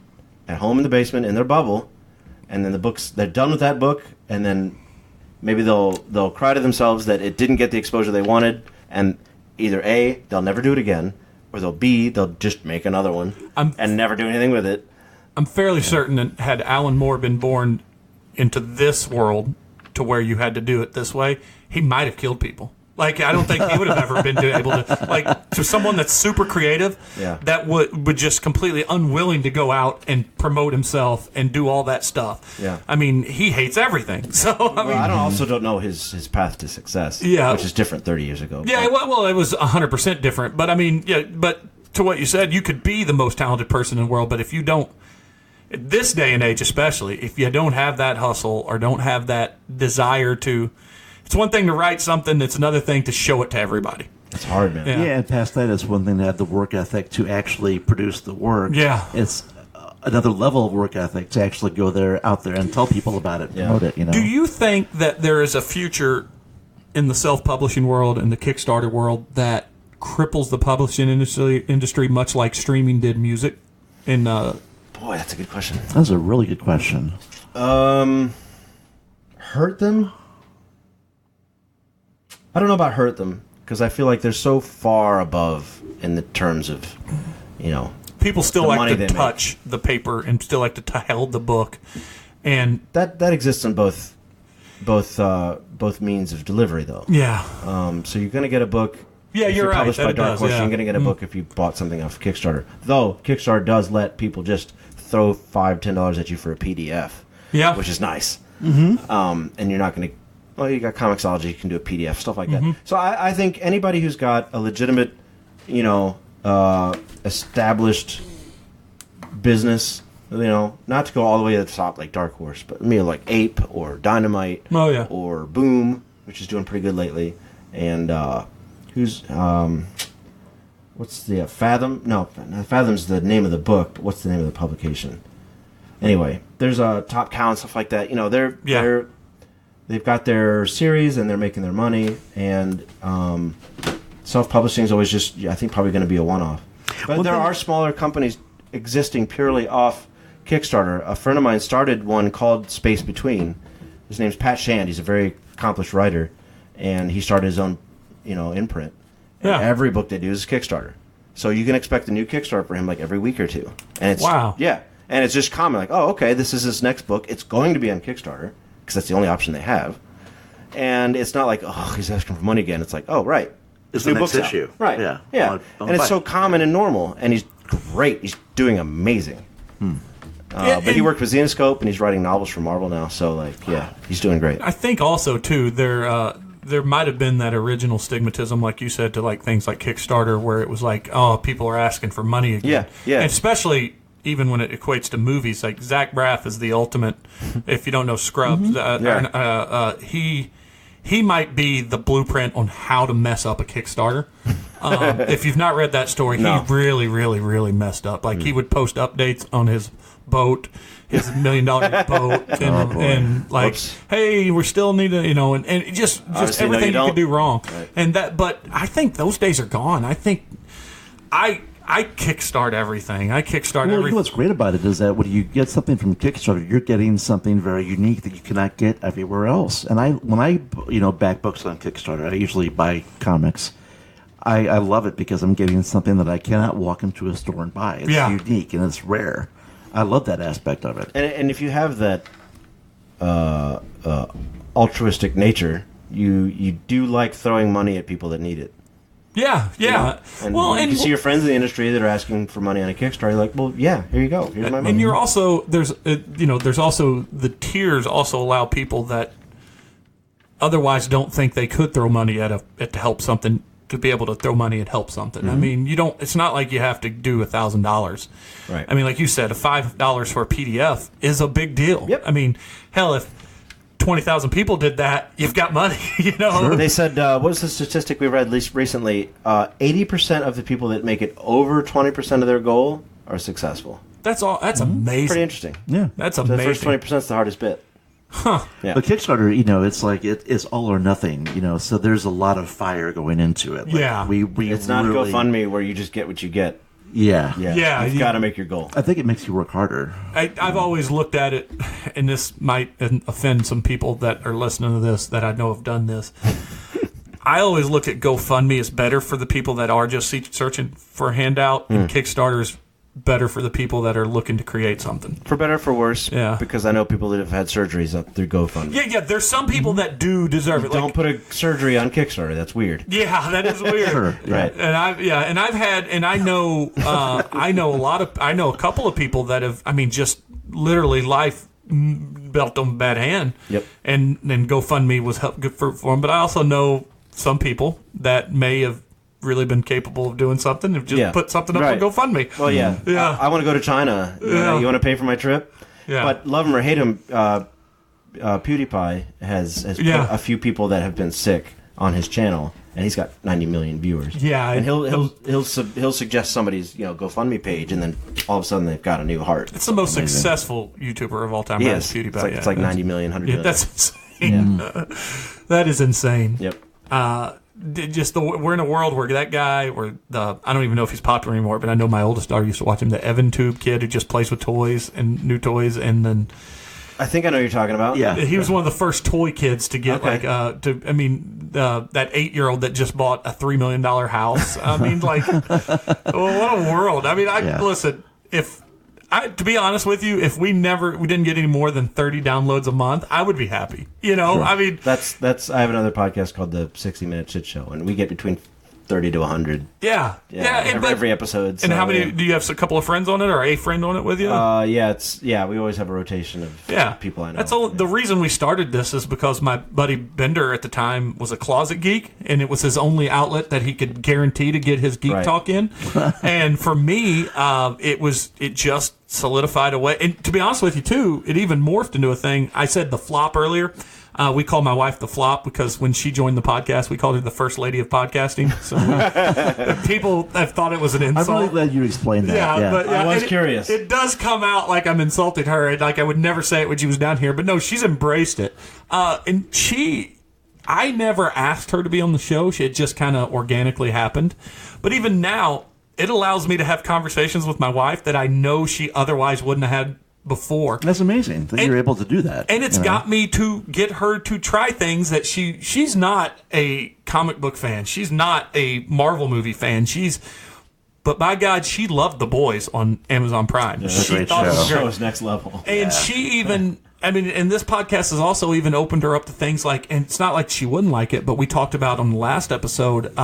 at home in the basement in their bubble, and then they're done with that book, and then maybe they'll cry to themselves that it didn't get the exposure they wanted, and either A, they'll never do it again, or they'll just make another one and never do anything with it. I'm fairly certain that had Alan Moore been born into this world to where you had to do it this way, he might have killed people. Like, I don't think he would have ever been able to, like, to someone that's super creative, that would just completely unwilling to go out and promote himself and do all that stuff. Yeah. I mean, he hates everything. So, I also don't know his path to success. Yeah. Which is different 30 years ago. Yeah, well, it was 100% different. But, I mean, but to what you said, you could be the most talented person in the world, but if you don't, this day and age especially, if you don't have that hustle or don't have that desire to... It's one thing to write something, it's another thing to show it to everybody. It's hard, man. Yeah, and past that, it's one thing to have the work ethic to actually produce the work. Yeah. It's another level of work ethic to actually go out there and tell people about it, promote it, you know. Do you think that there is a future in the self-publishing world and the Kickstarter world that cripples the publishing industry much like streaming did music? Boy, that's a good question. That's a really good question. Hurt them? I don't know about hurt them, because I feel like they're so far above in the terms of, you know... People still the like money to they touch the paper and still like to hold the book. And that exists on both means of delivery, though. yeah. So you're going to get a book... Yeah, if you're right. published by That Dark does, Horse, yeah. you're going to get a book if you bought something off Kickstarter. Though, Kickstarter does let people just throw $5, $10 at you for a PDF. Yeah. Which is nice. Mm-hmm. And you're not going to... Well, you got Comixology, you can do a PDF, stuff like that. So I think anybody who's got a legitimate, you know, established business, you know, not to go all the way to the top like Dark Horse, but like Ape or Dynamite or Boom, which is doing pretty good lately, and what's the Fathom? No, Fathom's the name of the book, but what's the name of the publication? Anyway, there's a Top Cow and stuff like that. You know, they've got their series and they're making their money, and self-publishing is always just, I think, probably going to be a one-off. But there are smaller companies existing purely off Kickstarter. A friend of mine started one called Space Between. His name's Pat Shand. He's a very accomplished writer, and he started his own, you know, imprint. And every book they do is Kickstarter. So you can expect a new Kickstarter for him like every week or two. And it's, yeah. And it's just common, like, oh, okay, this is his next book. It's going to be on Kickstarter, because that's the only option they have. And it's not like, oh, he's asking for money again. It's like, oh, right. It's the next issue. Out. Right. Yeah. And it's so common and normal. And he's great. He's doing amazing. But he worked with Xenoscope, and he's writing novels for Marvel now. So, like, yeah, he's doing great. I think also, too, there might have been that original stigmatism, like you said, to like things like Kickstarter, where it was like, oh, people are asking for money again. Yeah. And especially... even when it equates to movies, like Zach Braff is the ultimate. If you don't know Scrubs, he might be the blueprint on how to mess up a Kickstarter. If you've not read that story, No. he really, really, really messed up. Like, he would post updates on his boat, his $1 million boat, and like, Whoops. hey, we're still needing, and just Obviously, no, everything you you could don't. do wrong. Right. And that, but I think those days are gone. I think I kickstart everything. I kickstart Well, you know everything. what's great about it is that when you get something from Kickstarter, you're getting something very unique that you cannot get everywhere else. And when I back books on Kickstarter, I usually buy comics. I love it because I'm getting something that I cannot walk into a store and buy. It's Yeah. unique and it's rare. I love that aspect of it. And if you have that altruistic nature, you do like throwing money at people that need it. Yeah, yeah. And Well, you and can see your friends in the industry that are asking for money on a Kickstarter. You're like, well, yeah, here you go. Here's my money. and you're also there's also the tiers also allow people that otherwise don't think they could throw money at to help something to be able to throw money and help something. Mm-hmm. I mean, you don't. It's not like you have to do $1,000. Right. I mean, like you said, $5 for a PDF is a big deal. Yep. I mean, hell, if 20,000 people did that, you've got money. They said, what was the statistic we read least recently? 80% of the people that make it over 20% of their goal are successful. That's all. That's amazing. Pretty interesting. Yeah. That's The amazing. first 20% is the hardest bit. Yeah. But Kickstarter, it's like it's all or nothing, so there's a lot of fire going into it. Like, Yeah. we It's not really, GoFundMe where you just get what you get. Yeah. Yeah, You've you- got to make your goal. I think it makes you work harder. I've always looked at it, and this might offend some people that are listening to this that I know have done this. I always look at GoFundMe as better for the people that are just searching for a handout, and Kickstarter's better for the people that are looking to create something. For better or for worse, Yeah. because I know people that have had surgeries up through GoFundMe. Yeah. There's some people that do deserve it. Don't Like, put a surgery on Kickstarter. That's weird. yeah, that is weird. Sure. Right. And I know I know a couple of people that have, I mean, just literally life dealt them a bad hand. Yep. And then GoFundMe was good for them. But I also know some people that may have really been capable of doing something and just Yeah. put something up Right. on GoFundMe. Well, yeah. Yeah. I want to go to China. Yeah. You want to pay for my trip? Yeah. But love him or hate him, PewDiePie has Yeah. put a few people that have been sick on his channel, and he's got 90 million viewers. Yeah, and he'll suggest somebody's GoFundMe page, and then all of a sudden they've got a new heart. It's the most successful YouTuber of all time. right? Yes, PewDiePie. it's like 90 million, 100 Yeah, million. that's insane. That is insane. Yep. We're in a world where that guy, I don't even know if he's popular anymore, but I know my oldest daughter used to watch him, the Evan Tube kid who just plays with toys and new toys, and then I think I know what you're talking about. Yeah. he was one of the first toy kids to get Okay. that 8-year-old that just bought a $3 million house. I mean, like, what a world. I mean, listen, to be honest with you, if we didn't get any more than 30 downloads a month, I would be happy. I mean, That's I have another podcast called the 60-Minute Shit Show, and we get between 30 to 100. yeah. Every episode. And so, how many yeah. do you have? A couple of friends on it, or a friend on it with you? We always have a rotation of people I know. That's all. The reason we started this is because my buddy Bender at the time was a closet geek, and it was his only outlet that he could guarantee to get his geek Right. talk in. And for me, it just solidified away. And to be honest with you, too, it even morphed into a thing. I said the flop earlier. We call my wife the flop because when she joined the podcast, we called her the first lady of podcasting. So people have thought it was an insult. I'm really glad you explained that. Yeah, but I was and curious. It does come out like I'm insulting her, and like I would never say it when she was down here. But no, she's embraced it. I never asked her to be on the show. It just kind of organically happened. But even now, it allows me to have conversations with my wife that I know she otherwise wouldn't have had before. That's amazing that you're able to do that. And it's got me to get her to try things that she's not a comic book fan. She's not a Marvel movie fan. But by God, she loved The Boys on Amazon Prime. a She great thought it was show. great. Show is next level. And she even, and this podcast has also even opened her up to things like, and it's not like she wouldn't like it, but we talked about on the last episode, it's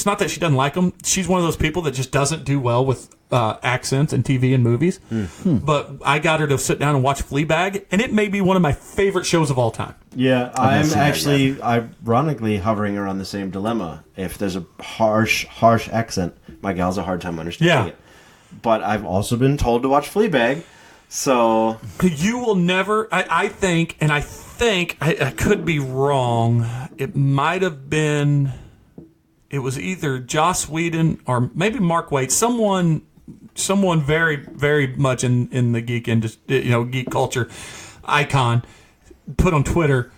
not that she doesn't like them. She's one of those people that just doesn't do well with accents in TV and movies. But I got her to sit down and watch Fleabag, and it may be one of my favorite shows of all time. Yeah, I'm seen that actually ironically hovering around the same dilemma. If there's a harsh accent, my gal's a hard time understanding Yeah. it. But I've also been told to watch Fleabag, So You will never. I think, and I could be wrong. It might have been. It was either Joss Whedon or maybe Mark Waid. Someone very, very much in the geek industry, geek culture icon, put on Twitter.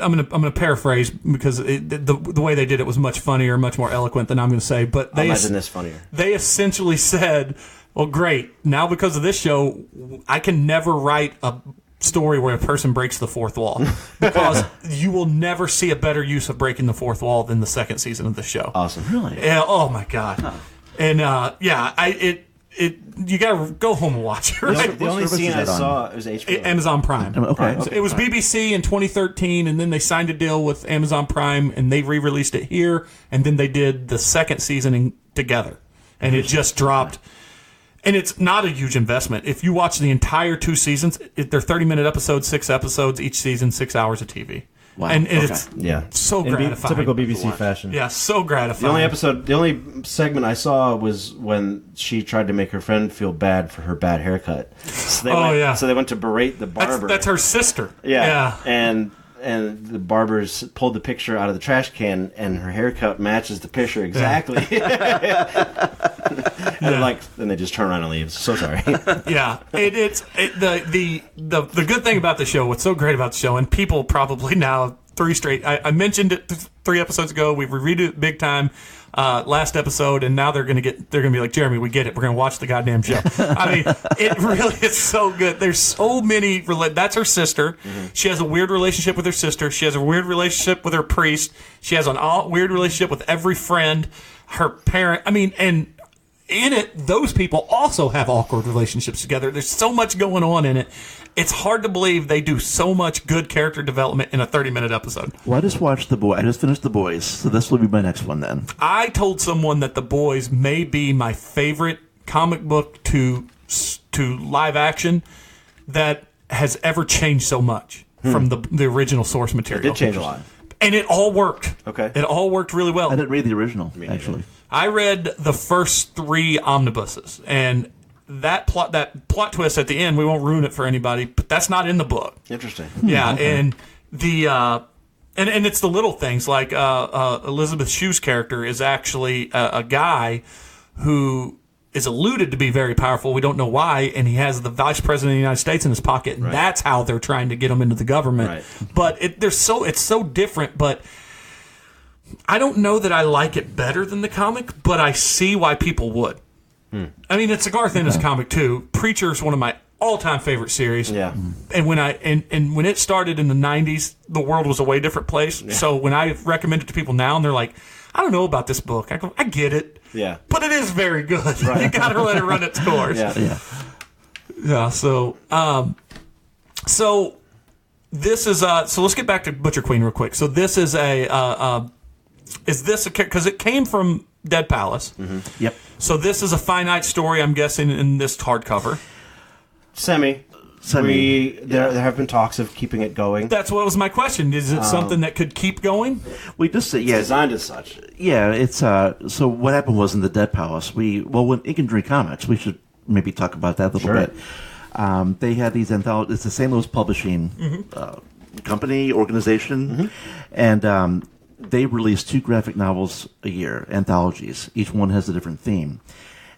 I'm gonna paraphrase because the way they did it was much funnier, much more eloquent than I'm going to say. But I imagine this funnier. They essentially said, "Well, great. Now because of this show, I can never write a story where a person breaks the fourth wall because you will never see a better use of breaking the fourth wall than the second season of the show." Awesome. Really? Yeah. Oh my god. Huh. And you gotta go home and watch it. Right? The only service scene is I that on? saw it was HBO. Amazon Prime. Okay. So it was BBC in 2013, and then they signed a deal with Amazon Prime, and they re-released it here, and then they did the second season together, and it just dropped. And it's not a huge investment. If you watch the entire 2 seasons, they're 30-minute episodes, 6 episodes each season, 6 hours of TV. Wow. And Okay. it's so In gratifying. typical BBC fashion. Yeah, so gratifying. The only segment I saw was when she tried to make her friend feel bad for her bad haircut. So they went to berate the barber. That's her sister. Yeah. And the barbers pulled the picture out of the trash can, and her haircut matches the picture exactly. And they just turn around and leave. So sorry. Yeah, the good thing about the show. What's so great about the show, and people probably now I mentioned it 3 episodes ago. We've reviewed it big time last episode, and now they're gonna be like, Jeremy, we get it. We're gonna watch the goddamn show. I mean, it really is so good. There's so many. That's her sister. Mm-hmm. She has a weird relationship with her sister. She has a weird relationship with her priest. She has a weird relationship with every friend. Her parent. I mean, and in it, those people also have awkward relationships together. There's so much going on in it. It's hard to believe they do so much good character development in a 30-minute episode. Well, I just watched I just finished The Boys, so this will be my next one then. I told someone that The Boys may be my favorite comic book to live action that has ever changed so much from the original source material. It did change a lot. And it all worked. Okay. It all worked really well. I didn't read the original, actually. I read the first 3 omnibuses, and that plot twist at the end, we won't ruin it for anybody, but that's not in the book. Interesting. Yeah, Okay. and the and it's the little things like Elizabeth Shue's character is actually a guy who is alluded to be very powerful. We don't know why, and he has the vice president of the United States in his pocket, and that's how they're trying to get him into the government. Right. But it's so different, but I don't know that I like it better than the comic, but I see why people would. I mean, it's a Garth Ennis comic too. Preacher's one of my all-time favorite series. Yeah. And when when it started in the 90s, the world was a way different place. Yeah. So when I recommend it to people now, and they're like, "I don't know about this book," I go, "I get it. Yeah. But it is very good. Right. You got to let it run its course." Yeah. So this is so let's get back to Butcher Queen real quick. So this is because it came from Dead Palace. Mm-hmm. Yep. So this is a finite story, I'm guessing, in this hardcover. Semi. There have been talks of keeping it going. That's what was my question. Is it something that could keep going? We just It's designed as such. Yeah, it's so what happened was in the Dead Palace, when Ink and Drink Comics, we should maybe talk about that a little bit. They had these anthologies. It's the St. Louis Publishing company, organization, and they release 2 graphic novels a year, anthologies. Each one has a different theme.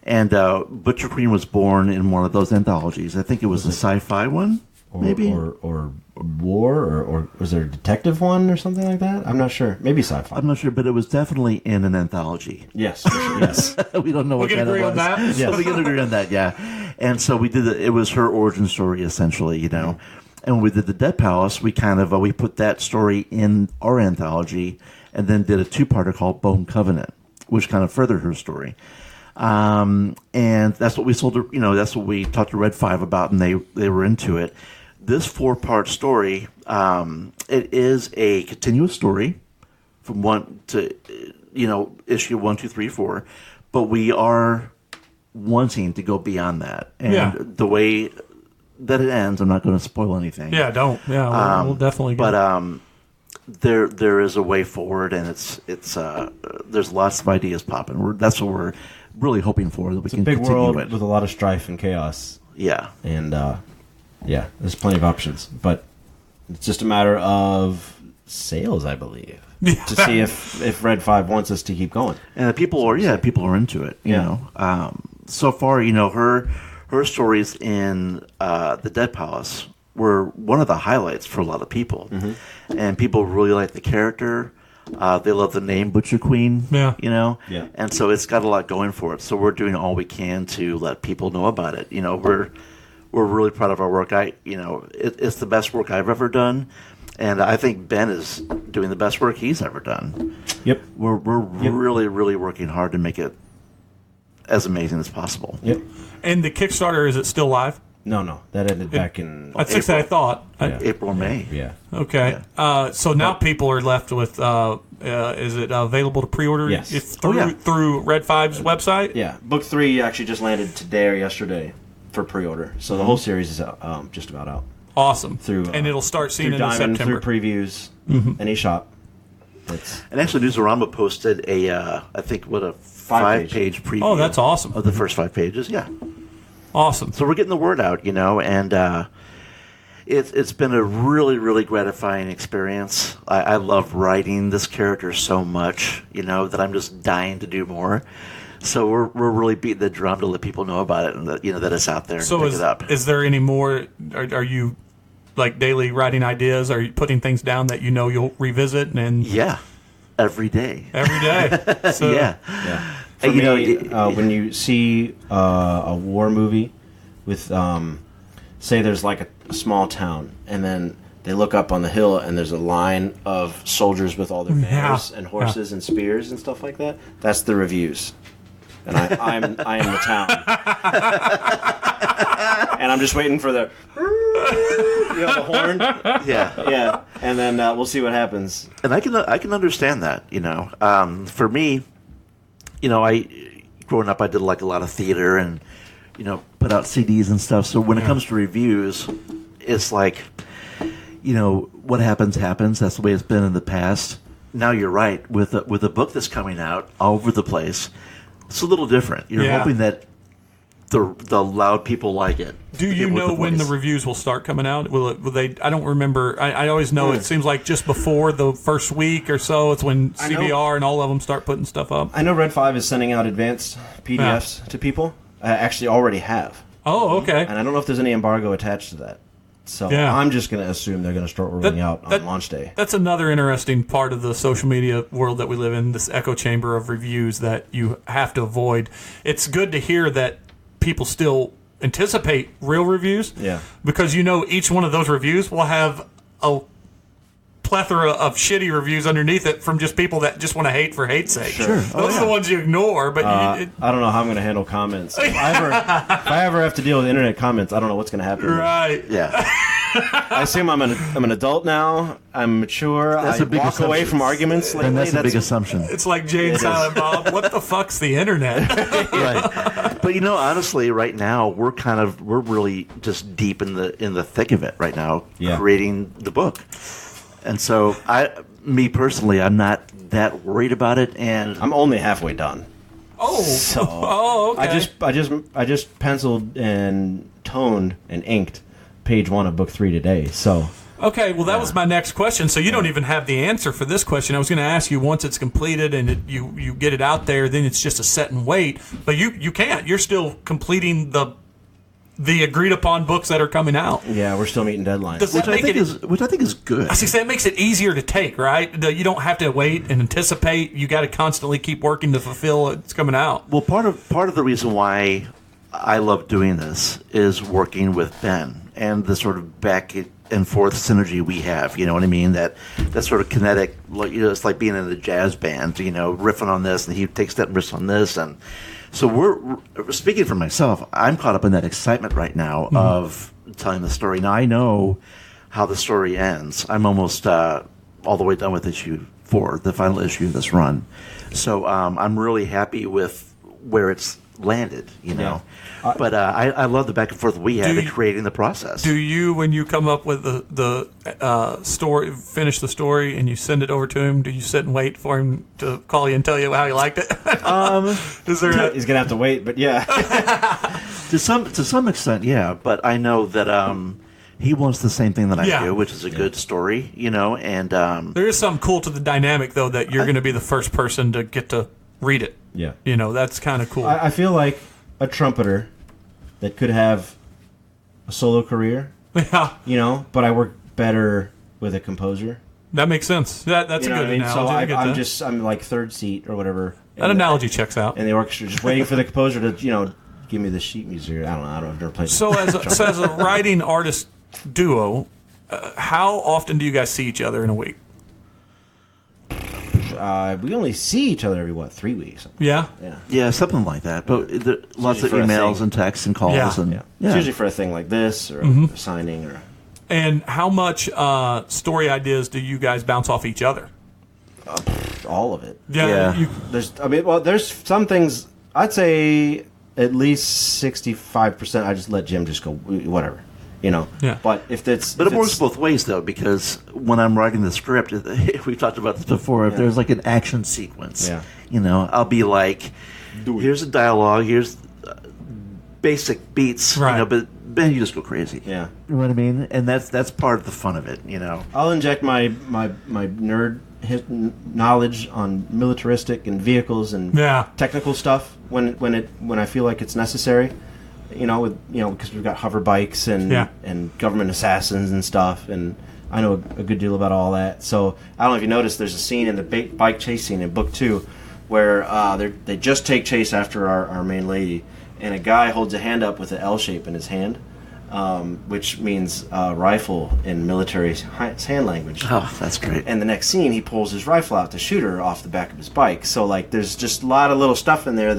And Butcher Queen was born in one of those anthologies. I think it was a sci-fi one, maybe? Or war, or was there a detective one or something like that? I'm not sure. Maybe sci-fi. I'm not sure, but it was definitely in an anthology. Yes, yes. We don't know what kind it was. We can agree on that? Yes. We can agree on that, yeah. And so we did it was her origin story, essentially, you know. And when we did the Dead Palace, we kind of we put that story in our anthology and then did a 2-parter called Bone Covenant, which kind of furthered her story. And that's what we sold her, that's what we talked to Red 5 about, and they were into it. This 4-part story, it is a continuous story from 1 to, issue 1, 2, 3, 4, but we are wanting to go beyond that. And the way that it ends, I'm not going to spoil anything. Yeah, don't. Yeah, we'll definitely get it. There is a way forward, and it's there's lots of ideas popping. That's what we're really hoping for, that we can big continue world it. with a lot of strife and chaos. Yeah. And yeah, there's plenty of options, but it's just a matter of sales, I believe, to see if Red 5 wants us to keep going. And the people are into it. You know, so far, you know, her stories in the Dead Palace were one of the highlights for a lot of people, and people really like the character. They love the name Butcher Queen. Yeah. You know. Yeah. And so it's got a lot going for it. So we're doing all we can to let people know about it. You know, we're really proud of our work. It's the best work I've ever done, and I think Ben is doing the best work he's ever done. Yep. We're really, really working hard to make it as amazing as possible. Yep. And the Kickstarter, is it still live? No, that ended back in That's what I thought. April or May. Yeah. Okay. So now people are left with, is it available to pre-order? Yes. Through Red 5's website? Yeah. Book 3 actually just landed today or yesterday for pre-order. So the whole series is just about out. Awesome. And it'll start seeing through it in Diamond, September. through previews, any shop. And actually, Newsarama posted a 5-page preview. Oh, that's awesome. Of the first 5 pages, yeah. Awesome. So we're getting the word out, you know, and it's been a really, really gratifying experience. I love writing this character so much, you know, that I'm just dying to do more. So we're really beating the drum to let people know about it and that, you know, that it's out there and pick it up. Is there any more? Are you like daily writing ideas? Are you putting things down that you know you'll revisit? And Yeah, every day. every day. So, Yeah. For me, when you see a war movie with, say there's like a small town, and then they look up on the hill and there's a line of soldiers with all their banners and horses and spears and stuff like that, that's the reviews. And I am the town. And I'm just waiting for the horn. Yeah. And then we'll see what happens. And I can understand that, you know. For me, you know, growing up, I did like a lot of theater and, you know, put out CDs and stuff. So when it comes to reviews, it's like, you know, what happens. That's the way it's been in the past. Now you're right with a book that's coming out all over the place. It's a little different. You're hoping that the loud people like it. Do you know when the reviews will start coming out? Will they? I don't remember. I always know it seems like just before the first week or so. It's when CBR and all of them start putting stuff up. I know Red 5 is sending out advanced PDFs to people. I actually already have. Oh, okay. And I don't know if there's any embargo attached to that. So I'm just going to assume they're going to start rolling out on launch day. That's another interesting part of the social media world that we live in, this echo chamber of reviews that you have to avoid. It's good to hear that people still anticipate real reviews. Yeah. Because you know each one of those reviews will have a plethora of shitty reviews underneath it from just people that just want to hate for hate's sake. Sure. Those are the ones you ignore. But I don't know how I'm going to handle comments. If I ever have to deal with internet comments, I don't know what's going to happen. Right. Yeah. I assume I'm an adult now. I'm mature. That's I a big walk assumption. away from arguments. And that's a big assumption. It's like Jane Silent Bob. What the fuck's the internet? Right. But you know, honestly, right now we're really just deep in the thick of it right now, creating the book. And so me personally, I'm not that worried about it, and I'm only halfway done. Oh, okay. I just penciled and toned and inked page 1 of book 3 today. So okay, well, that was my next question. So you don't even have the answer for this question. I was going to ask you, once it's completed and you get it out there, then it's just a set and wait. But you can't. You're still completing the agreed upon books that are coming out. Yeah, we're still meeting deadlines. which I think is good. I see. That makes it easier to take, right? You don't have to wait and anticipate. You got to constantly keep working to fulfill it's coming out. Well, part of the reason why I love doing this is working with Ben and the sort of back and forth synergy we have. You know what I mean? That sort of kinetic. You know, it's like being in a jazz band. You know, riffing on this, and he takes that and riffs on this, and so we're speaking for myself. I'm caught up in that excitement right now of telling the story. Now I know how the story ends. I'm almost all the way done with issue 4, the final issue of this run. So I'm really happy with where it's landed. You know, but I love the back and forth we have in creating the process. Do you, when you come up with the story, finish the story, and you send it over to him, do you sit and wait for him to call you and tell you how he liked it? He's gonna have to wait, but yeah. To some extent, yeah. But I know that he wants the same thing that I Yeah. do, which is a good story, and There is something cool to the dynamic, though, that you're going to be the first person to get to read it. Yeah. That's kind of cool. I feel like a trumpeter that could have a solo career, Yeah, but I work better with a composer. that makes sense. That's a good analogy. So I get that. I'm like third seat or whatever. That analogy checks out. And the orchestra just waiting for the composer to, give me the sheet music. I don't know. I've never played. So as a writing artist duo, how often do you guys see each other in a week? We only see each other every 3 weeks. Yeah. yeah, something like that. But lots of for a emails thing. and texts and calls, Yeah. and Yeah. It's usually for a thing like this or a signing or. And how much story ideas do you guys bounce off each other? All of it. Yeah. There's some things. I'd say at least 65%. I just let Jim just go whatever, Yeah. But if it's But it works both ways, though, because when I'm writing the script, we've talked about this before, if there's like an action sequence, I'll be like, here's a dialogue, here's basic beats, Right. but then you just go crazy. Yeah. You know what I mean? And that's part of the fun of it, I'll inject my nerd knowledge on militaristic and vehicles and Yeah. technical stuff when I feel like it's necessary. Because we've got hover bikes and government assassins and stuff, and I know a good deal about all that. So I don't know if you noticed, there's a scene in the bike chase scene in book 2 where they just take chase after our main lady, and a guy holds a hand up with an L shape in his hand, which means rifle in military hand language. Oh, that's great. And the next scene, he pulls his rifle out to shoot her off the back of his bike. So there's just a lot of little stuff in there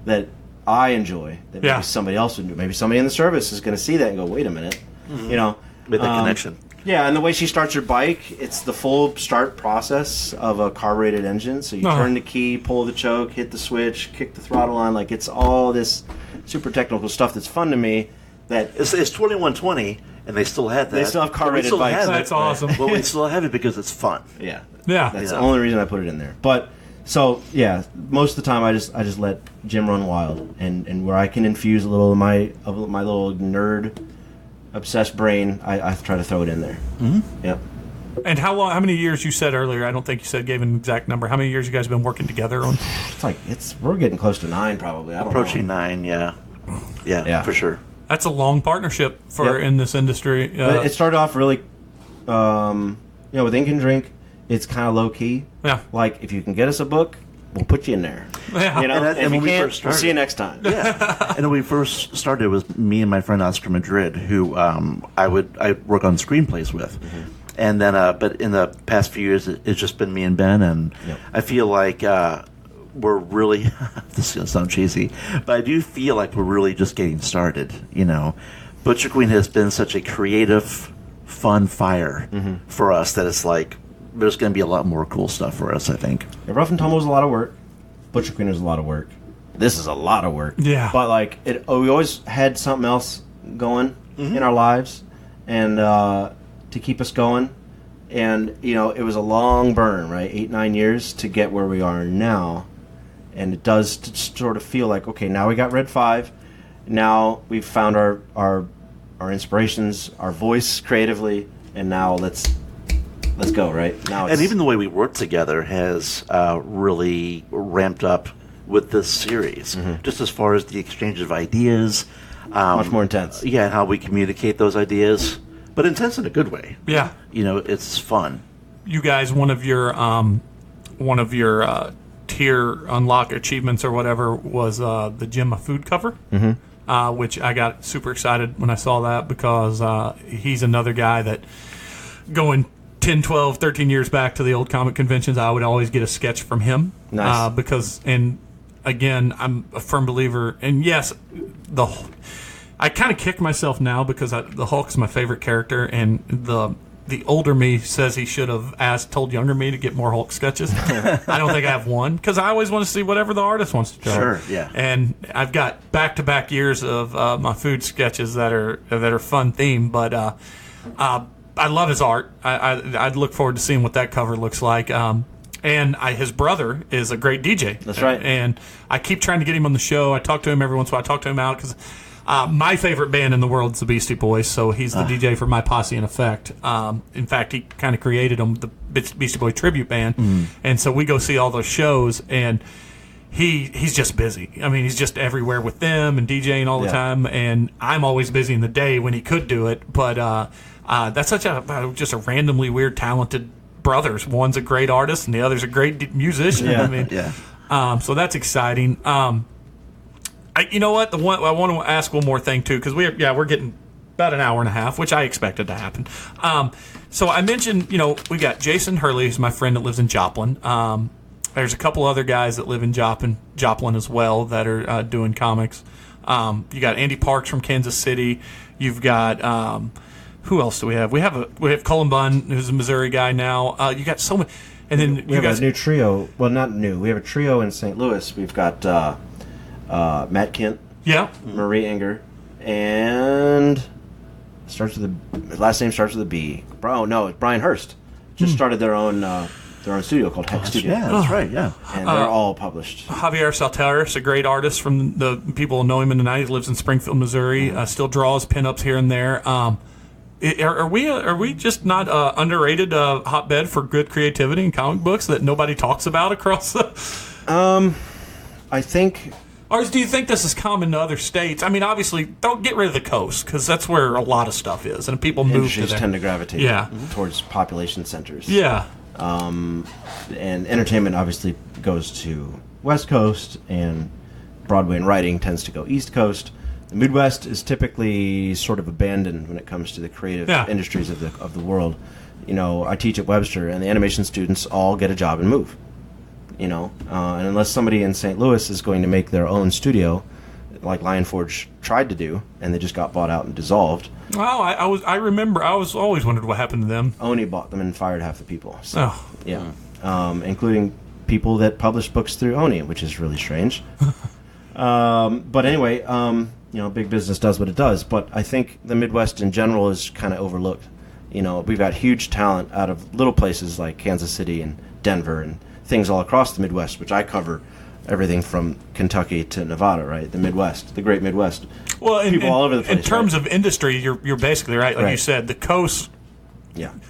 that I enjoy that maybe somebody else would do. Maybe somebody in the service is going to see that and go, "Wait a minute," With the connection. Yeah, and the way she starts her bike, it's the full start process of a carbureted engine. So you turn the key, pull the choke, hit the switch, kick the throttle on. It's all this super technical stuff that's fun to me. That It's 2120, and they still have that. They still have But we carbureted still bikes. have it. That's awesome. Well, we still have it because it's fun. yeah, Yeah. that's Yeah. the only reason I put it in there. But so yeah, most of the time I just let Jim run wild, and where I can infuse a little of my little nerd obsessed brain, I try to throw it in there. Mm-hmm. Yep. And how many years, you said earlier, I don't think you gave an exact number, how many years you guys been working together on? We're getting close to 9 probably. I don't Approaching know. 9, yeah. Yeah, for sure. That's a long partnership in this industry. But it started off really, with Ink and Drink, it's kind of low key. Yeah. Like, if you can get us a book, we'll put you in there. Yeah. And if when you we can't, first we'll started- see you next time. Yeah. And when we first started, it was me and my friend Oscar Madrid, who I work on screenplays with. Mm-hmm. And then, but in the past few years, it's just been me and Ben, and I feel like we're really, this is going to sound cheesy, but I do feel like we're really just getting started, Butcher Queen has been such a creative, fun fire for us that it's like, there's going to be a lot more cool stuff for us, I think. Yeah, Rough and Tumble was a lot of work. Butcher Queen was a lot of work. This is a lot of work. Yeah. But we always had something else going in our lives, and to keep us going. And it was a long burn, right? 8-9 years to get where we are now, and it does sort of feel like, okay, now we got Red 5. Now we've found our inspirations, our voice creatively, and now let's go, right? Now And even the way we work together has really ramped up with this series, just as far as the exchange of ideas. much more intense. Yeah, and how we communicate those ideas, but intense in a good way. Yeah. It's fun. You guys, one of your tier unlock achievements or whatever was the Jim a Food cover, which I got super excited when I saw that, because he's another guy that, going 10, 12, 13 years back to the old comic conventions, I would always get a sketch from him. Nice. Because, and again, I'm a firm believer, and yes, I kind of kick myself now because the Hulk's my favorite character, and the older me says he should have told younger me to get more Hulk sketches. I don't think I have one, because I always want to see whatever the artist wants to draw. Sure, yeah. And I've got back-to-back years of my food sketches that are fun themed, but I love his art. I'd look forward to seeing what that cover looks like. And his brother is a great DJ. That's right. And I keep trying to get him on the show. I talk to him every once in a while. I talk to him out because My favorite band in the world is the Beastie Boys, so he's the DJ for My Posse in Effect. In fact, he kind of created them, the Beastie Boy tribute band, and so we go see all those shows, and he's just busy. I mean, he's just everywhere with them and DJing all the time, and I'm always busy in the day when he could do it, but that's such just a randomly weird, talented brothers. One's a great artist, and the other's a great musician. Yeah. I mean, so that's exciting. You know what? I want to ask one more thing too, because we're getting about an hour and a half, which I expected to happen. So I mentioned, we got Jason Hurley, who's my friend that lives in Joplin. There's a couple other guys that live in Joplin as well that are doing comics. You got Andy Parks from Kansas City. You've got who else do we have? We have Cullen Bunn, who's a Missouri guy now. You got so many, and then we have a new trio. Well, not new. We have a trio in St. Louis. We've got Matt Kent, Marie Enger, and last name starts with a B. No, it's Brian Hurst. Just started their own studio called Hex Studio. Yeah, that's right. Yeah, and they're all published. Javier Saltaris, a great artist from the people who know him in the 90s, lives in Springfield, Missouri. Still draws pinups here and there. Are we just not underrated hotbed for good creativity in comic books that nobody talks about across the? I think. Or do you think this is common to other states? I mean, obviously, don't get rid of the coast, because that's where a lot of stuff is, and people move to Industries there. tend to gravitate towards population centers. Yeah. And entertainment obviously goes to West Coast, and Broadway and writing tends to go East Coast. The Midwest is typically sort of abandoned when it comes to the creative industries of the world. I teach at Webster, and the animation students all get a job and move. And unless somebody in St. Louis is going to make their own studio, like Lion Forge tried to do, and they just got bought out and dissolved. Well, I remember. I was always wondered what happened to them. Oni bought them and fired half the people. So, including people that published books through Oni, which is really strange. But anyway, big business does what it does. But I think the Midwest in general is kind of overlooked. We've got huge talent out of little places like Kansas City and Denver and things all across the Midwest, which I cover everything from Kentucky to Nevada, right? The Midwest, the great Midwest. Well, people all over the place. In terms of industry, you're basically right. Like you said, the coast,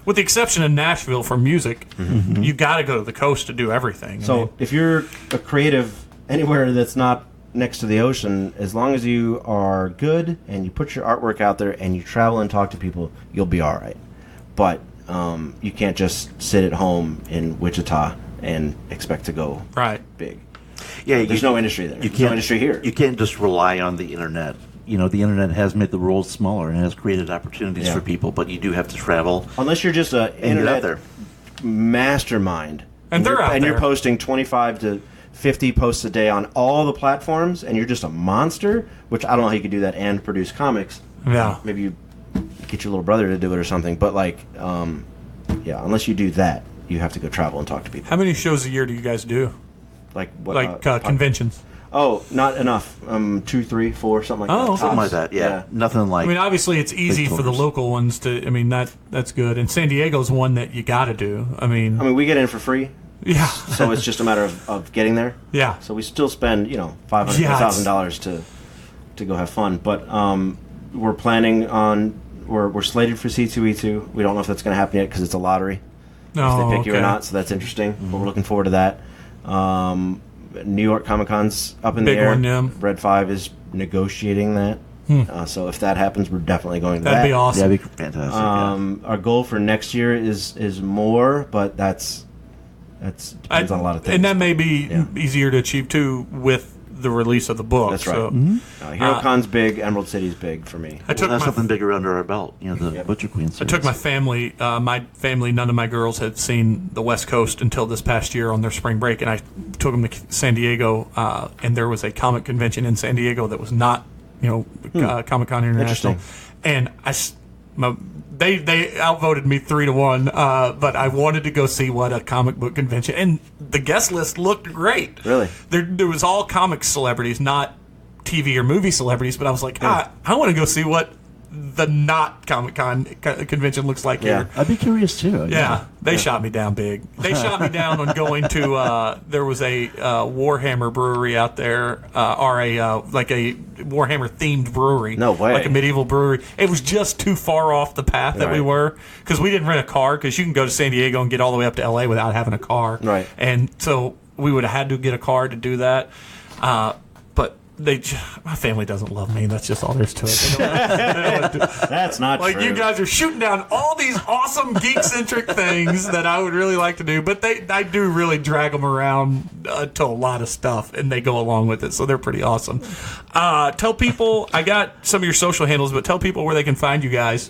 with the exception of Nashville for music, you got to go to the coast to do everything. So if you're a creative anywhere that's not next to the ocean, as long as you are good and you put your artwork out there and you travel and talk to people, you'll be all right. But you can't just sit at home in Wichita and expect to go big. Yeah, there's no industry there. There's no industry here. You can't just rely on the internet. The internet has made the world smaller and has created opportunities for people, but you do have to travel. Unless you're just an internet mastermind, and they're out there. You're posting 25 to 50 posts a day on all the platforms, and you're just a monster. Which I don't know how you could do that and produce comics. Yeah, maybe you get your little brother to do it or something. But unless you do that, you have to go travel and talk to people. How many shows a year do you guys do? Like what? Conventions. Oh, not enough. 2, 3, 4, something like that. Something like that. Yeah, nothing like. I mean, obviously, it's easy for the local ones to. I mean, that's good. And San Diego's one that you got to do. I mean, we get in for free. Yeah. So it's just a matter of getting there. Yeah. So we still spend $500,000 to go have fun, but we're planning on we're slated for C2E2. We don't know if that's going to happen yet because it's a lottery. No, if they pick you or not, so that's interesting. But we're looking forward to that. New York Comic Con's up in the air. Big one, yeah. Red 5 is negotiating that. So if that happens, we're definitely going to that. That'd be awesome. That'd be fantastic. Our goal for next year is more, but that depends on a lot of things. And that may be easier to achieve too with the release of the book. That's right. So, HeroCon's big. Emerald City's big for me. I took something bigger under our belt. The Butcher Queen series. I took my family. None of my girls had seen the West Coast until this past year on their spring break, and I took them to San Diego. And there was a comic convention in San Diego that was not, Comic-Con International. And they outvoted me 3-1, but I wanted to go see what a comic book convention, and the guest list looked great. Really, there was all comic celebrities, not TV or movie celebrities. But I was like, I want to go see what the not Comic-Con convention looks like Yeah. here. I'd be curious too. Yeah, they shot me down big. They shot me down on going to. There was a Warhammer brewery out there, or like a Warhammer themed brewery. No way. Like a medieval brewery. It was just too far off the path that we Right. were, because we didn't rent a car, because you can go to San Diego and get all the way up to LA without having a car. Right. And so we would have had to get a car to do that. But my family doesn't love me. That's just all there is to it. They don't- That's not like, true. you guys are shooting down all these awesome geek-centric things that I would really like to do, but I do really drag them around to a lot of stuff, and they go along with it, so they're pretty awesome. Tell people, I got some of your social handles, but tell people where they can find you guys,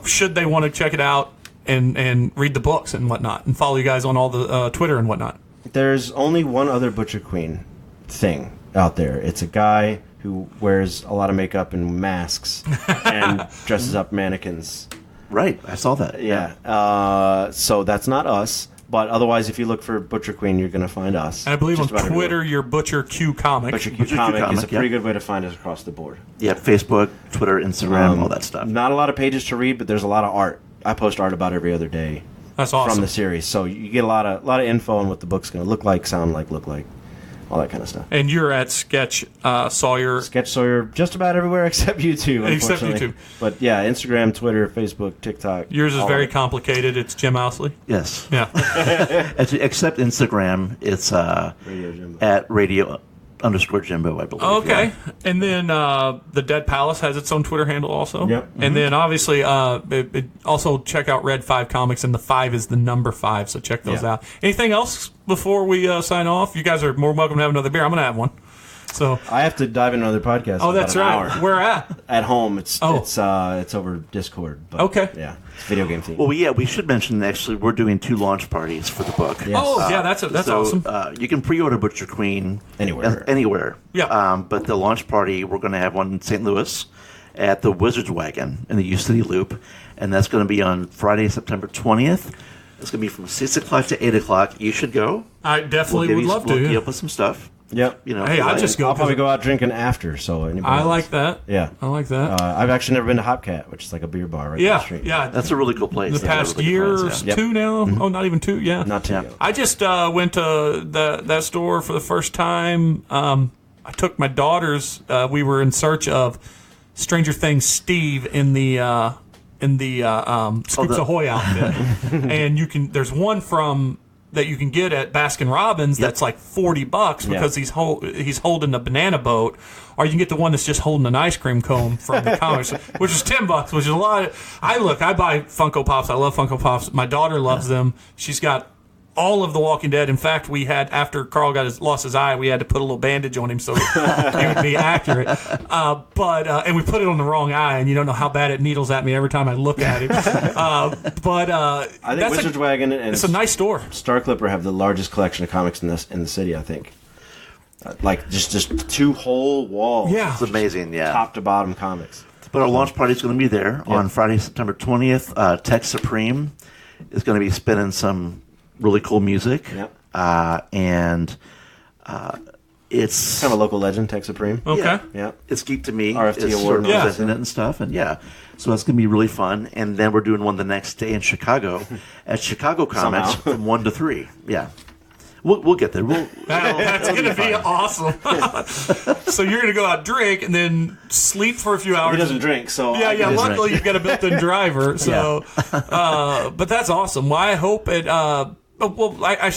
should they want to check it out and read the books and whatnot, and follow you guys on all the Twitter and whatnot. There's only one other Butcher Queen thing out there. It's a guy who wears a lot of makeup and masks and dresses up mannequins. Right. I saw that. Yeah. So that's not us. But otherwise, if you look for Butcher Queen, you're going to find us. And I believe Just on about Twitter, everywhere. you're Butcher Q Comic. Butcher Q Butcher Q Comic is a Comic, pretty yeah. good way to find us across the board. Yeah. Facebook, Twitter, Instagram, all that stuff. Not a lot of pages to read, but there's a lot of art. I post art about every other day That's awesome. from the series, so you get a lot of info on what the book's going to look like, sound like, look like, all that kind of stuff. And you're at Sketch Sawyer. Sketch Sawyer just about everywhere except YouTube. Except unfortunately. YouTube. But yeah, Instagram, Twitter, Facebook, TikTok. Yours is all very of it. complicated. It's Jim Ousley. Yes. Yeah. Except Instagram, it's Radio Jimbo. at radio_Jimbo, I believe. Okay. Yeah. And then the Dead Palace has its own Twitter handle also. Yep. And then obviously also check out Red 5 Comics, and the 5 is the number 5, so check those Yeah. out. Anything else before we sign off? You guys are more welcome to have another beer. I'm going to have one. So. I have to dive into another podcast. Oh, in that's about an right. hour. Where at? At home. It's Oh. it's over Discord. But Okay. Yeah, it's video game theme. Well, yeah, we should mention, actually, we're doing 2 launch parties for the book. Yes. Oh, yeah, that's So, awesome. You can pre-order Butcher Queen Anywhere. Anywhere. Yeah. But the launch party, we're going to have one in St. Louis at the Wizards Wagon in the U City Loop, and that's going to be on Friday, September 20th. It's going to be from 6 o'clock to 8 o'clock. You should go. I definitely would love to. We'll yeah. give you up with some stuff. Yep. You know, Hey, I like- just go. I'll probably 'cause go out drinking after. So anybody I else? like that. Yeah. I like that. I've actually never been to Hopcat, which is like a beer bar right down yeah. the street. Yeah. That's a really cool place. The They have past really good year or friends, yeah. two now. Oh, not even 2. Yeah. Not too Yeah. good. I just went to that store for the first time. I took my daughters. We were in search of Stranger Things Steve in the Scoops the- Ahoy outfit, and there's one that you can get at Baskin Robbins that's like $40 because he's holding a banana boat, or you can get the one that's just holding an ice cream cone from the comics, which is $10, which is a lot. I buy Funko Pops. I love Funko Pops. My daughter loves them. She's got all of The Walking Dead. In fact, we had, after Carl lost his eye, we had to put a little bandage on him so he would be accurate. And we put it on the wrong eye, and you don't know how bad it needles at me every time I look at him. I think that's Wizards Wagon and it's a nice store. Star Clipper have the largest collection of comics in the city. I think, like just 2 whole walls. Yeah. It's amazing, yeah. Top to bottom comics. But our launch party is going to be there on Friday, September 20th. Tech Supreme is going to be spinning some really cool music. Yep. It's Kind of a local legend, Tech Supreme. Okay. Yeah. Yeah. It's Geek to Me. RFT it's award sort of winners. presenting it and stuff, and so it's going to be really fun. And then we're doing one the next day in Chicago at Chicago Comics Somehow. from 1 to 3. Yeah, we'll get there. That's going to be awesome. So you're going to go out, drink, and then sleep for a few hours. He doesn't drink, so Yeah, yeah. He doesn't Luckily, drink. you've got a built-in driver. So, but that's awesome. Well, I hope it. I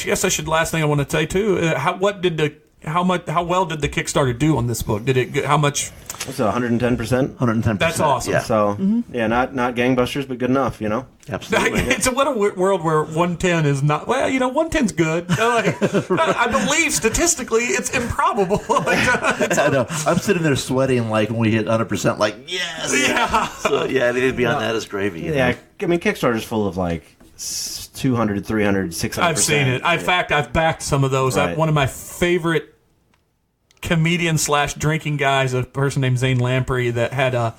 guess I should. Last thing I want to say too. How well did the Kickstarter do on this book? Did it? How much? What's it, 110%? 110%. That's awesome. Yeah, So yeah, not gangbusters, but good enough. You know. absolutely. It's a world where 110 is not. Well, 110's good. I believe statistically it's improbable. I know. I'm sitting there sweating like when we hit 100%. Like yes. Yeah. So yeah, anything beyond that is gravy. you Yeah, know? I mean Kickstarter's full of like 200, 300, 600%. I've seen it. In fact, I've backed some of those. Right. One of my favorite comedian/drinking guys, a person named Zane Lamprey, that had a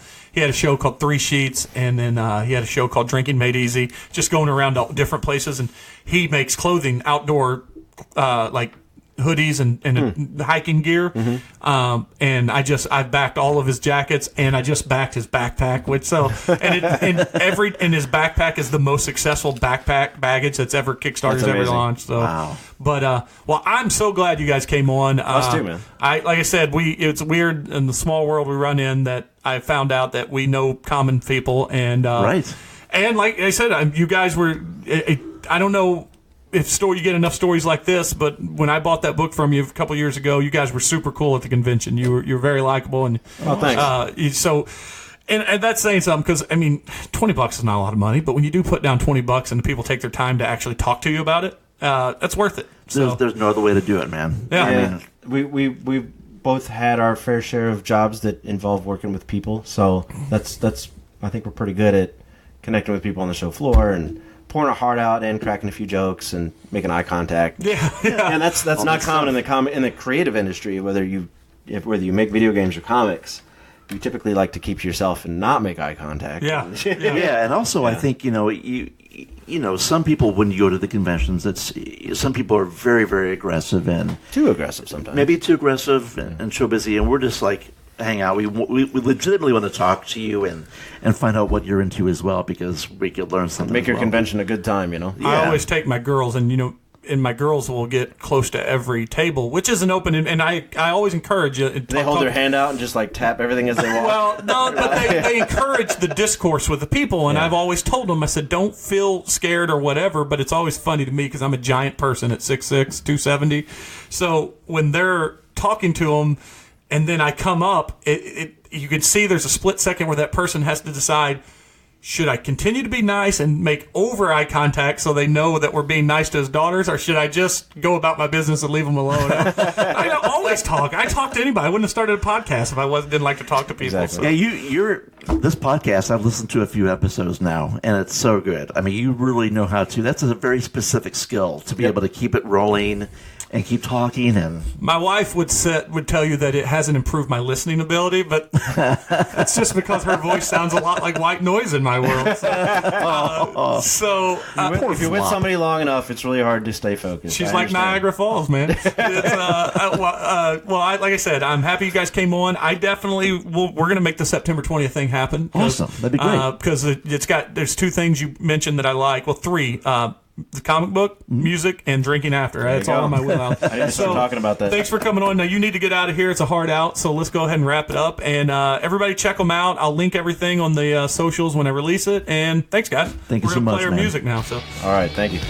show called 3 Sheets, and then he had a show called Drinking Made Easy, just going around to different places, and he makes clothing outdoor, like hoodies and hiking gear. And I've backed all of his jackets, and I just backed his backpack. And his backpack is the most successful backpack baggage that's ever Kickstarter's ever launched. So, wow. But well, I'm so glad you guys came on. Us too, man. Like I said, it's weird in the small world we run in that I found out that we know common people, and right. And like I said, you guys were. I don't know if you get enough stories like this, but when I bought that book from you a couple years ago, you guys were super cool at the convention. You were very likable, and thanks. So. And that's saying something, because I mean, $20 is not a lot of money, but when you do put down $20 and the people take their time to actually talk to you about it, that's worth it. So, there's no other way to do it, man. Yeah. I mean, we both had our fair share of jobs that involve working with people, so that's I think we're pretty good at connecting with people on the show floor and pouring our heart out and cracking a few jokes and making eye contact. Yeah. And that's not common in the creative industry, whether you make video games or comics. You typically like to keep to yourself and not make eye contact. Yeah. Yeah, and also I think you some people, when you go to the conventions, some people are very, very aggressive and Too aggressive sometimes. maybe too aggressive and so busy, and we're just like hang out. We legitimately want to talk to you and find out what you're into as well, because we could learn something. Make as your well. convention a good time, I Yeah. always take my girls, and my girls will get close to every table, which isn't open, and I always encourage you. They hold their hand out and just like tap everything as they walk. Well, no, but they encourage the discourse with the people, and Yeah. I've always told them, I said, don't feel scared or whatever, but it's always funny to me because I'm a giant person at 6'6", 270. So when they're talking to them, and then I come up, you can see there's a split second where that person has to decide, should I continue to be nice and make over eye contact so they know that we're being nice to his daughters, or should I just go about my business and leave them alone? I don't always talk. I talk to anybody. I wouldn't have started a podcast if I didn't like to talk to people. Exactly. So. Yeah, this podcast, I've listened to a few episodes now, and it's so good. I mean, you really know how to. That's a very specific skill to be able to keep it rolling and keep talking. And My wife would tell you that it hasn't improved my listening ability, but that's just because her voice sounds a lot like white noise in my world. If you're with somebody long enough, it's really hard to stay focused. She's I like understand. Niagara Falls, man. Like I said, I'm happy you guys came on. I definitely we're going to make the September 20th thing happen. Awesome. That'd be great. Because there's two things you mentioned that I like. Well, three. The comic book, music, and drinking after. That's all in my wheelhouse. I need to start talking about that. Thanks for coming on. Now, you need to get out of here. It's a hard out, so let's go ahead and wrap it up. And everybody check them out. I'll link everything on the socials when I release it. And thanks, guys. Thank you so We're going to much, play our man. music now. So. All right, thank you.